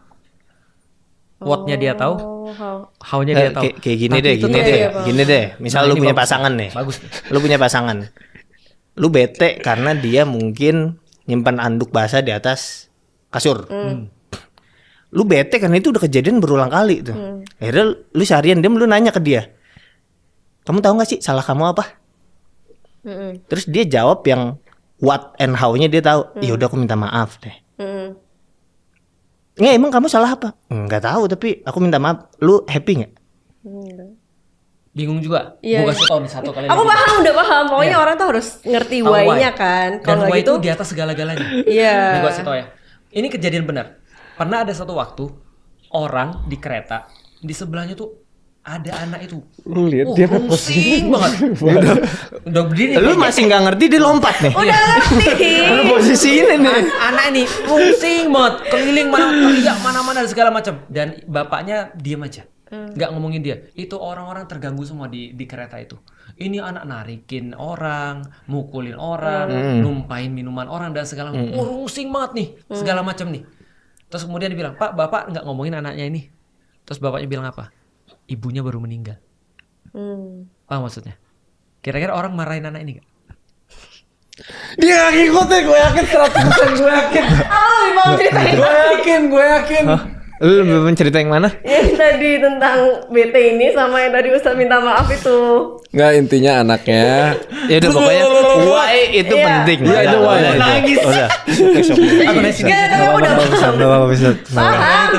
What-nya dia tahu, how-nya dia tahu. Kayak gini Tapi deh, itu tuh gini deh. Misal Nah, lu ini punya bagus. pasangan nih. Bagus. Lu punya pasangan. Lu bete karena dia mungkin nyimpan anduk basah di atas kasur. Lu bete karena itu udah kejadian berulang kali tuh. Akhirnya lu seharian lu nanya ke dia. Kamu tahu nggak sih salah kamu apa? Terus dia jawab yang what and how-nya dia tahu. Ya udah aku minta maaf deh. Nggak, emang kamu salah apa? Nggak tahu, tapi aku minta maaf. Lu happy nggak? Bingung juga. Iya. Gue kasih tau nih satu kali. Aku lagi. paham, udah paham. Pokoknya orang tuh harus ngerti Tahu why-nya why. kan. Dan Kalau why nggak gitu, itu di atas segala-galanya. Iya. Nih gue kasih tau ya. Ini kejadian benar. Pernah ada satu waktu orang di kereta di sebelahnya tuh ada anak itu. Lu lihat dia pusing banget. Udah berdiri. Lu masih nggak ngerti, dia lompat nih. udah ngerti. Lu posisi ini nih. Anak ini pusing banget, keliling mana teriak mana-mana dan segala macam. Dan bapaknya diam aja, nggak ngomongin dia. Itu orang-orang terganggu semua di kereta itu. Ini anak narikin orang, mukulin orang, numpain minuman orang dan segala macam. Pusing banget nih, segala macam nih. Terus kemudian dibilang, Pak, bapak nggak ngomongin anaknya ini. Terus bapaknya bilang apa? Ibunya baru meninggal. Apa maksudnya? Kira-kira orang marahin anak ini gak? Dia gak ngikutin, gue yakin 100% gue yakin. Mau ceritain Gue yakin. Lu belum cerita yang mana? yang tadi tentang BT ini sama yang tadi Ustadz minta maaf itu. Nggak, intinya anaknya. Ya udah pokoknya why itu Iya. penting. Iya, itu why. Nangis. Udah. Aku nangis. Gak, kamu udah paham. Paham?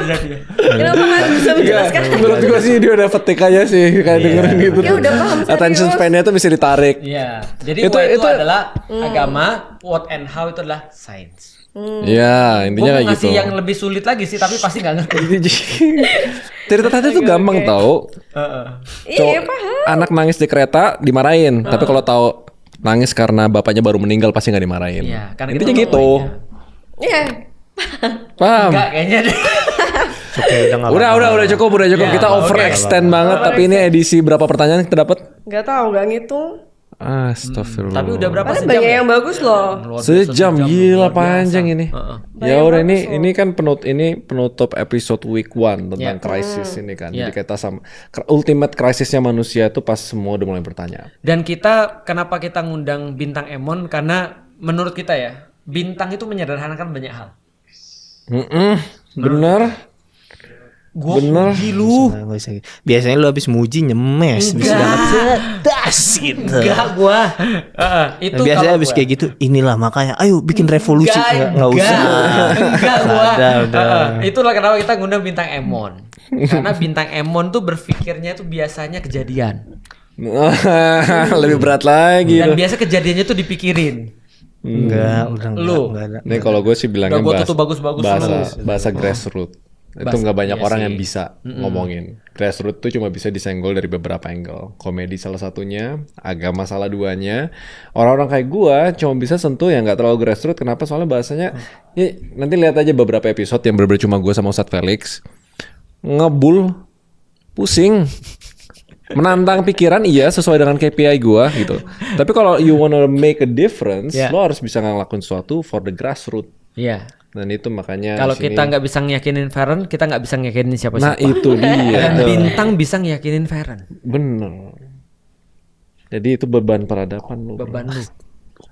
Kenapa nggak bisa menjelaskan? Menurut gue sih dia udah petik aja sih kayak dengerin gitu. Ya udah paham, serius. Attention span-nya tuh bisa ditarik. Iya. Jadi why itu adalah agama, what and how itu adalah science. Iya, Gue intinya mau kayak gitu. ngasih yang lebih sulit lagi sih, tapi pasti nggak ngerti. Cerita tadi tuh gampang tau. Iya, paham. Anak nangis di kereta dimarahin, tapi kalau tahu nangis karena bapaknya baru meninggal pasti nggak dimarahin. Iya, karena intinya kita gitu. Iya. Paham? Enggak kayaknya deh. Udah cukup. Ya, Kita overextend banget, tapi ini edisi berapa pertanyaan kita dapat? Gak tahu, gak ngitung. Astagfirullah. Tapi udah berapa Padahal sejam? banyak ya? yang bagus loh. Luar biasa, Sejam, gila luar biasa. panjang ini. Ya Banyak udah bagus loh. ini kan penutup episode week 1 tentang krisis ini kan. Jadi kita sama ultimate krisisnya manusia itu pas semua udah mulai bertanya. Dan kenapa kita ngundang Bintang Emon? Karena menurut kita ya, bintang itu menyederhanakan banyak hal. Bener. Gue Bener. puji lu. Biasanya lu habis muji nyemes, bisa das gitu. Enggak gua. Itu Biasanya kalau habis gua. kayak gitu, inilah makanya ayo bikin revolusi. Nggak usah. Enggak gua. Udah. Itulah kenapa kita ngundang Bintang Emon. Karena Bintang Emon tuh berpikirnya tuh biasanya kejadian. Lebih berat lagi. Dan biasa kejadiannya tuh dipikirin. Enggak, udah Lu. enggak ada. Nih kalau gue sih bilangnya Udah gua tutup bagus-bagus bahasa grassroots. Itu nggak banyak iya orang sih. yang bisa ngomongin. Grassroots tuh cuma bisa disenggol dari beberapa angle. Komedi salah satunya, agama salah duanya. Orang-orang kayak gua cuma bisa sentuh yang nggak terlalu grassroots. Kenapa? Soalnya bahasanya, ya, nanti lihat aja beberapa episode yang bener-bener cuma gua sama Ustadz Felix ngebul, pusing. Menantang pikiran iya sesuai dengan KPI gua gitu. Tapi kalau you wanna make a difference, Yeah. lo harus bisa ngelakuin sesuatu for the grassroots. Iya. Dan itu makanya Kalau sini- kita nggak bisa ngeyakinin Feren, kita nggak bisa ngeyakinin Nah siapa-siapa. itu dia. Dan Bintang bisa ngeyakinin Feren. Bener. Jadi itu beban peradaban lu. Beban lu.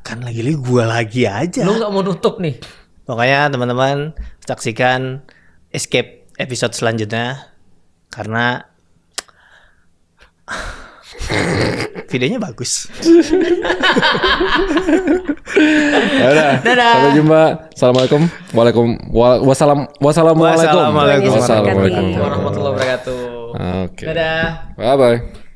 Kan lagi gua lagi aja. Lu nggak mau nutup nih. Pokoknya teman-teman saksikan Escape episode selanjutnya karena videonya bagus. Ya udah. Dadah. Sampai jumpa. Assalamualaikum. Wassalamualaikum. Wassalamualaikum. Wassalamualaikum. Warahmatullahi wabarakatuh. Oke. Dadah. Bye bye.